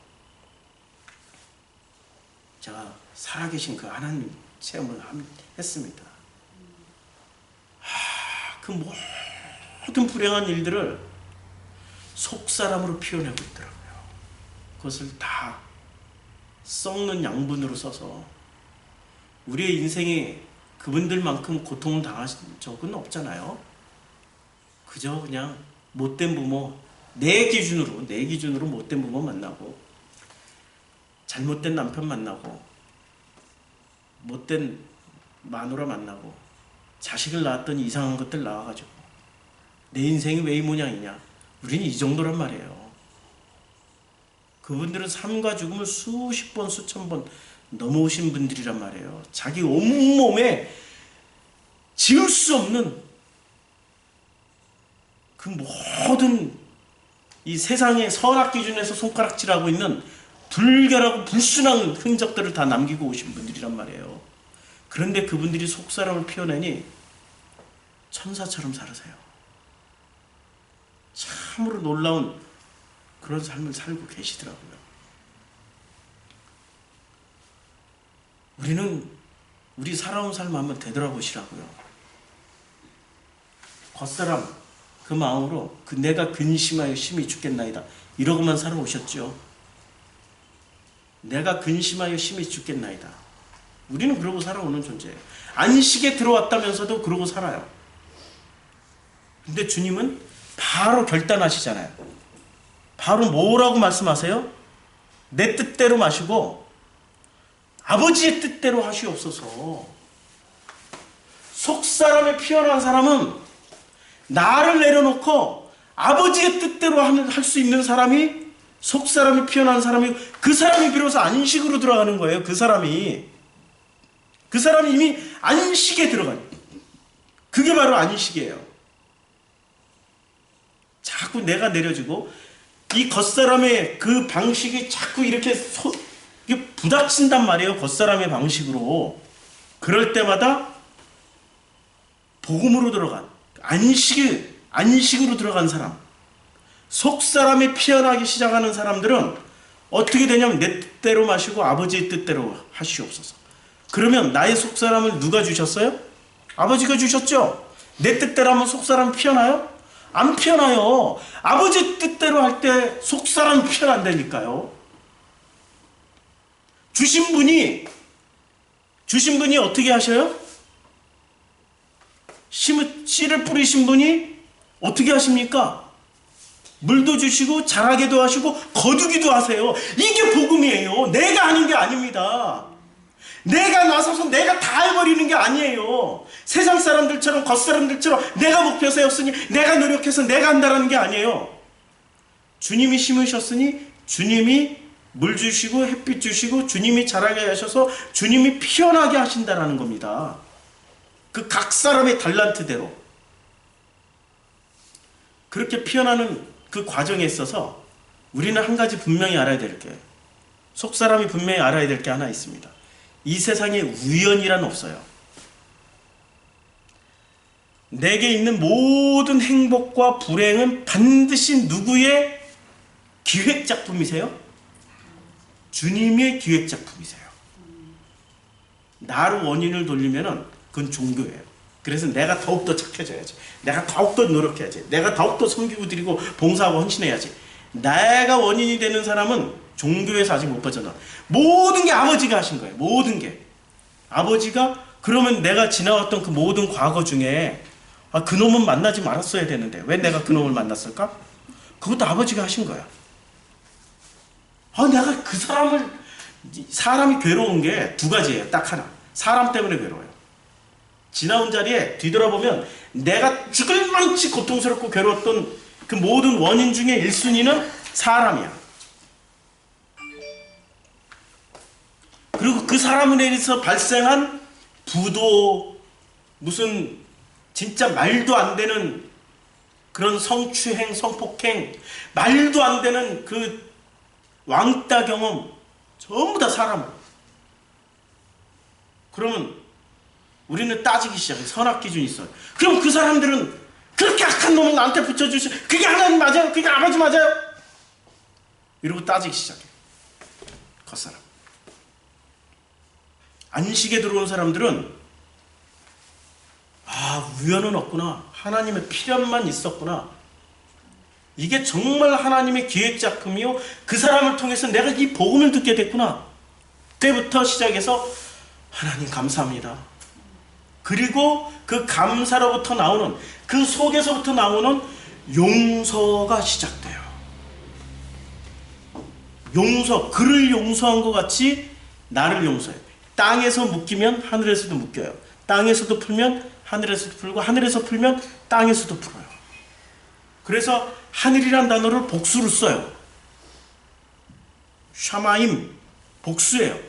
제가 살아계신 그 하나님 체험을 했습니다. 그 모든 불행한 일들을 속사람으로 표현하고 있더라고요. 그것을 다 썩는 양분으로 써서 우리의 인생에 그분들만큼 고통을 당하신 적은 없잖아요. 그저 그냥 못된 부모, 내 기준으로 못된 부모 만나고 잘못된 남편 만나고 못된 마누라 만나고 자식을 낳았더니 이상한 것들 나와가지고 내 인생이 왜 이 모양이냐. 우리는 이 정도란 말이에요. 그분들은 삶과 죽음을 수십 번 수천 번 넘어오신 분들이란 말이에요. 자기 온몸에 지울 수 없는 그 모든 이 세상의 선악 기준에서 손가락질하고 있는 불결하고 불순한 흔적들을 다 남기고 오신 분들이란 말이에요. 그런데 그분들이 속사람을 표현하니 천사처럼 살으세요. 참으로 놀라운 그런 삶을 살고 계시더라고요. 우리 살아온 삶 한번 되돌아보시라고요. 겉사람 그 마음으로 내가 근심하여 심히 죽겠나이다 이러고만 살아오셨죠. 내가 근심하여 심히 죽겠나이다. 우리는 그러고 살아오는 존재예요. 안식에 들어왔다면서도 그러고 살아요. 근데 주님은 바로 결단하시잖아요. 바로 뭐라고 말씀하세요? 내 뜻대로 마시고 아버지의 뜻대로 하시옵소서. 속사람에 피어난 사람은 나를 내려놓고 아버지의 뜻대로 할 수 있는 사람이 속사람이 피어난 사람이, 그 사람이 비로소 안식으로 들어가는 거예요. 그 사람이 이미 안식에 들어가요. 그게 바로 안식이에요. 자꾸 내가 내려지고 이 겉사람의 그 방식이 자꾸 이렇게 이게 부닥친단 말이에요. 겉사람의 방식으로. 그럴 때마다 복음으로 들어간 안식으로 들어간 사람, 속사람이 피어나기 시작하는 사람들은 어떻게 되냐면 내 뜻대로 마시고 아버지의 뜻대로 하시옵소서. 그러면 나의 속사람을 누가 주셨어요? 아버지가 주셨죠. 내 뜻대로 하면 속사람 피어나요? 안 피어나요. 아버지 뜻대로 할 때 속사람 피어난다니까요. 주신 분이 어떻게 하셔요? 씨를 뿌리신 분이 어떻게 하십니까? 물도 주시고 자라게도 하시고 거두기도 하세요. 이게 복음이에요. 내가 하는 게 아닙니다. 내가 나서서 내가 다 해버리는 게 아니에요. 세상 사람들처럼 겉사람들처럼 내가 목표 세웠으니 내가 노력해서 내가 한다는 게 아니에요. 주님이 심으셨으니 주님이 물 주시고 햇빛 주시고 주님이 자라게 하셔서 주님이 피어나게 하신다는 겁니다. 그 각 사람의 달란트대로. 그렇게 피어나는 그 과정에 있어서 우리는 한 가지 분명히 알아야 될 게, 속사람이 분명히 알아야 될 게 하나 있습니다. 이 세상에 우연이란 없어요. 내게 있는 모든 행복과 불행은 반드시 누구의 기획작품이세요? 주님의 기획작품이세요. 나로 원인을 돌리면은 그건 종교예요. 그래서 내가 더욱더 착해져야지. 내가 더욱더 노력해야지. 내가 더욱더 섬기고 드리고 봉사하고 헌신해야지. 내가 원인이 되는 사람은 종교에서 아직 못 빠져나. 모든 게 아버지가 하신 거예요. 모든 게. 아버지가 그러면 내가 지나왔던 그 모든 과거 중에 그놈은 만나지 말았어야 되는데 왜 내가 그놈을 만났을까? 그것도 아버지가 하신 거야. 내가 그 사람이 괴로운 게 두 가지예요. 딱 하나. 사람 때문에 괴로워요. 지나온 자리에 뒤돌아보면 내가 죽을 만치 고통스럽고 괴로웠던 그 모든 원인 중에 1순위는 사람이야. 그리고 그 사람에 의해서 발생한 부도, 무슨 진짜 말도 안 되는 그런 성추행, 성폭행, 말도 안 되는 그 왕따 경험, 전부 다 사람. 그러면 우리는 따지기 시작해. 선악 기준이 있어요. 그럼 그 사람들은 그렇게 악한 놈을 나한테 붙여주시, 그게 하나님 맞아요? 그게 아버지 맞아요? 이러고 따지기 시작해. 겉사람. 안식에 들어온 사람들은 우연은 없구나. 하나님의 필연만 있었구나. 이게 정말 하나님의 기획작품이요. 그 사람을 통해서 내가 이 복음을 듣게 됐구나. 그때부터 시작해서 하나님 감사합니다. 그리고 그 감사로부터 나오는, 그 속에서부터 나오는 용서가 시작돼요. 용서, 그를 용서한 것 같이 나를 용서해요. 땅에서 묶이면 하늘에서도 묶여요. 땅에서도 풀면 하늘에서도 풀고, 하늘에서 풀면 땅에서도 풀어요. 그래서 하늘이란 단어를 복수로 써요. 샤마임, 복수예요.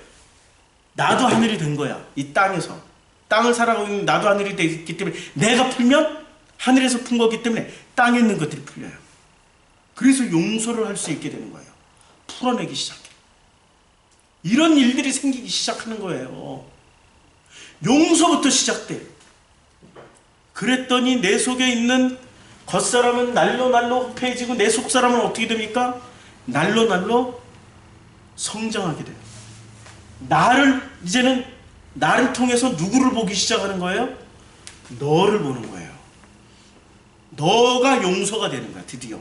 나도 하늘이 된 거야. 이 땅에서. 땅을 살아가고 있는 나도 하늘이 되기 때문에 내가 풀면 하늘에서 푼 거기 때문에 땅에 있는 것들이 풀려요. 그래서 용서를 할 수 있게 되는 거예요. 풀어내기 시작해. 이런 일들이 생기기 시작하는 거예요. 용서부터 시작돼. 그랬더니 내 속에 있는 겉사람은 날로 후패해지고 내 속사람은 어떻게 됩니까? 날로 성장하게 돼요. 이제는 나를 통해서 누구를 보기 시작하는 거예요? 너를 보는 거예요. 너가 용서가 되는 거야. 드디어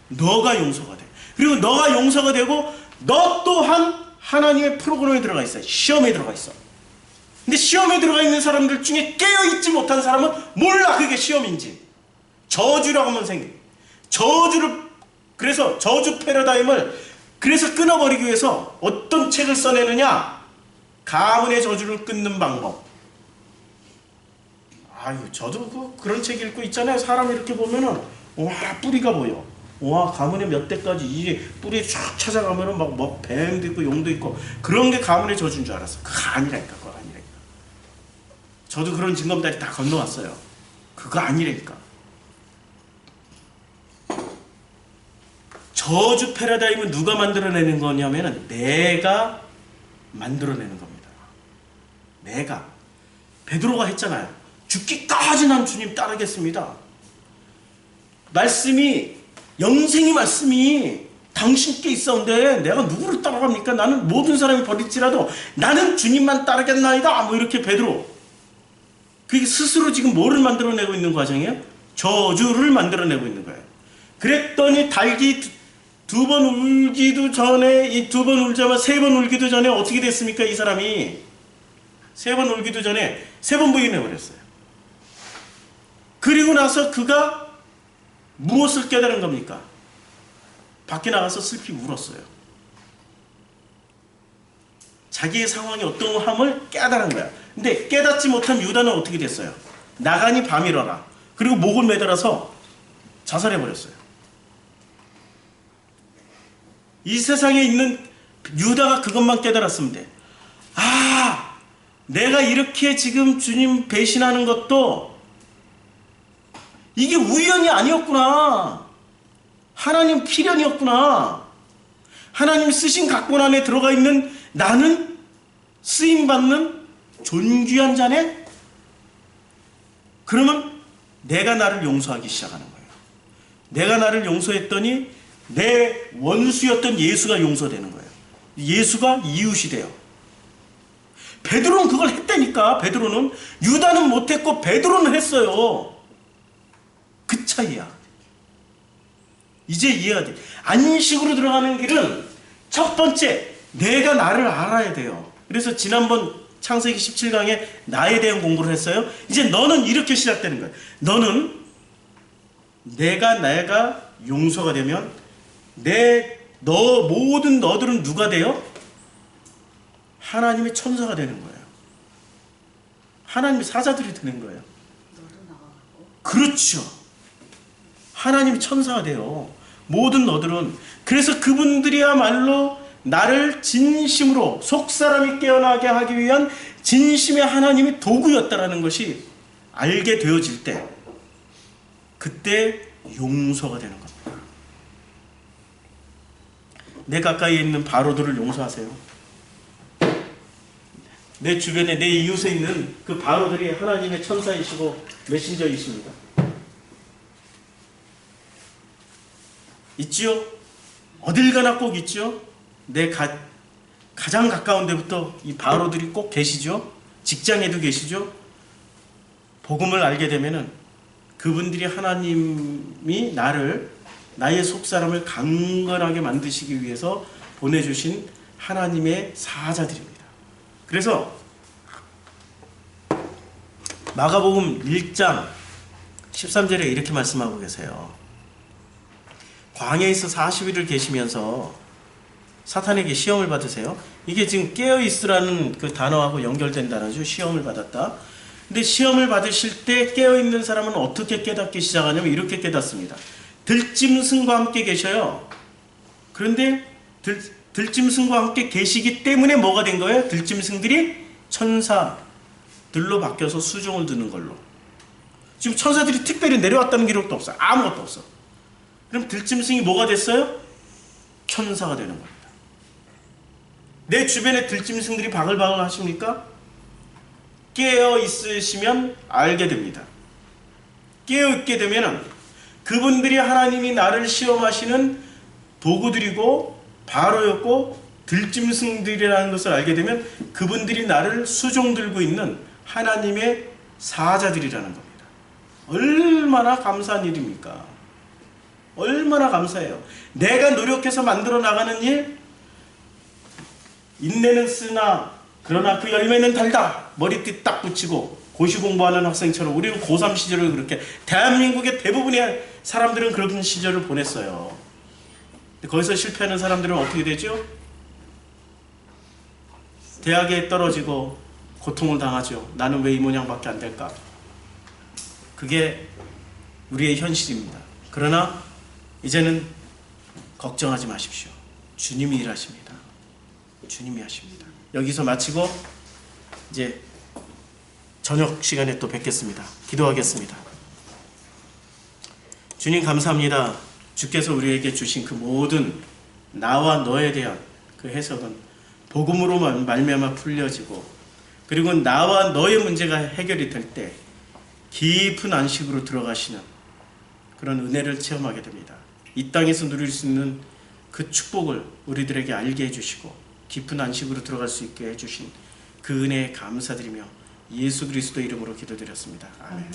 너가 용서가 돼. 그리고 너가 용서가 되고 너 또한 하나님의 프로그램에 들어가 있어요. 시험에 들어가 있어. 근데 시험에 들어가 있는 사람들 중에 깨어있지 못한 사람은 몰라 그게 시험인지. 저주라고 하면 생겨. 그래서 저주 패러다임을 그래서 끊어버리기 위해서 어떤 책을 써내느냐? 가문의 저주를 끊는 방법. 저도 그런 책 읽고 있잖아요. 사람 이렇게 보면은 뿌리가 보여. 가문의 몇 대까지 이 뿌리 쫙 찾아가면은 막 뱀도 있고 용도 있고 그런 게 가문의 저주인 줄 알았어. 그거 아니라니까. 저도 그런 징검다리 다 건너왔어요. 그거 아니라니까. 저주 패러다임은 누가 만들어내는 거냐면은 내가 만들어내는 겁니다. 내가. 베드로가 했잖아요. 죽기까지 난 주님 따르겠습니다. 영생의 말씀이 당신께 있었는데 내가 누구를 따라갑니까? 나는 모든 사람이 버릴지라도 나는 주님만 따르겠나이다. 이렇게 베드로. 그게 스스로 지금 뭐를 만들어내고 있는 과정이에요? 저주를 만들어내고 있는 거예요. 그랬더니 닭이 두 번 울기도 전에, 이 두 번 울자마자 세 번 울기도 전에 어떻게 됐습니까? 이 사람이 세 번 울기도 전에 세 번 부인해버렸어요. 그리고 나서 그가 무엇을 깨달은 겁니까? 밖에 나가서 슬피 울었어요. 자기의 상황이 어떠함을 깨달은 거야. 근데 깨닫지 못한 유다는 어떻게 됐어요? 나가니 밤이러라. 그리고 목을 매달아서 자살해버렸어요. 이 세상에 있는 유다가 그것만 깨달았으면 돼. 내가 이렇게 지금 주님 배신하는 것도 이게 우연이 아니었구나. 하나님 필연이었구나. 하나님 쓰신 각본 안에 들어가 있는 나는 쓰임받는 존귀한 자네? 그러면 내가 나를 용서하기 시작하는 거예요. 내가 나를 용서했더니 내 원수였던 예수가 용서되는 거예요. 예수가 이웃이 돼요. 베드로는 그걸 했다니까. 베드로는. 유다는 못했고 베드로는 했어요. 그 차이야. 이제 이해가 돼. 안식으로 들어가는 길은 첫 번째 내가 나를 알아야 돼요. 그래서 지난번 창세기 17강에 나에 대한 공부를 했어요. 이제 너는 이렇게 시작되는 거예요. 너는 내가 용서가 되면 모든 너들은 누가 돼요? 하나님의 천사가 되는 거예요. 하나님의 사자들이 되는 거예요. 너도 나가고. 그렇죠. 하나님의 천사가 돼요. 모든 너들은. 그래서 그분들이야말로 나를 진심으로 속사람이 깨어나게 하기 위한 진심의 하나님의 도구였다라는 것이 알게 되어질 때 그때 용서가 되는 겁니다. 내 가까이에 있는 바로들을 용서하세요. 내 주변에 내 이웃에 있는 그 바로들이 하나님의 천사이시고 메신저이십니다. 있지요? 어딜 가나 꼭 있지요? 가장 가까운 데부터 이 바로들이 꼭 계시죠? 직장에도 계시죠? 복음을 알게 되면은 그분들이 하나님이 나의 속사람을 강건하게 만드시기 위해서 보내주신 하나님의 사자들입니다. 그래서 마가복음 1장 13절에 이렇게 말씀하고 계세요. 광야에서 40일을 계시면서 사탄에게 시험을 받으세요. 이게 지금 깨어있으라는 그 단어하고 연결된 단어죠. 시험을 받았다. 근데 시험을 받으실 때 깨어있는 사람은 어떻게 깨닫기 시작하냐면 이렇게 깨닫습니다. 들짐승과 함께 계셔요. 그런데 들짐승과 함께 계시기 때문에 뭐가 된 거예요? 들짐승들이 천사들로 바뀌어서 수종을 드는 걸로. 지금 천사들이 특별히 내려왔다는 기록도 없어요. 아무것도 없어. 그럼 들짐승이 뭐가 됐어요? 천사가 되는 겁니다. 내 주변에 들짐승들이 바글바글 하십니까? 깨어 있으시면 알게 됩니다. 깨어 있게 되면 그분들이 하나님이 나를 시험하시는 도구들이고 바로였고 들짐승들이라는 것을 알게 되면 그분들이 나를 수종 들고 있는 하나님의 사자들이라는 겁니다. 얼마나 감사한 일입니까? 얼마나 감사해요. 내가 노력해서 만들어 나가는 일, 인내는 쓰나 그러나 그 열매는 달다. 머리띠 딱 붙이고 고시 공부하는 학생처럼 우리는 고3 시절을 그렇게 대한민국의 대부분의 사람들은 그런 시절을 보냈어요. 거기서 실패하는 사람들은 어떻게 되죠? 대학에 떨어지고 고통을 당하죠. 나는 왜 이 모양밖에 안 될까? 그게 우리의 현실입니다. 그러나 이제는 걱정하지 마십시오. 주님이 일하십니다. 주님이 하십니다. 여기서 마치고 이제 저녁 시간에 또 뵙겠습니다. 기도하겠습니다. 주님 감사합니다. 주께서 우리에게 주신 그 모든 나와 너에 대한 그 해석은 복음으로 말미암아 풀려지고 그리고 나와 너의 문제가 해결이 될 때 깊은 안식으로 들어가시는 그런 은혜를 체험하게 됩니다. 이 땅에서 누릴 수 있는 그 축복을 우리들에게 알게 해주시고 깊은 안식으로 들어갈 수 있게 해주신 그 은혜에 감사드리며 예수 그리스도 이름으로 기도드렸습니다. 아멘.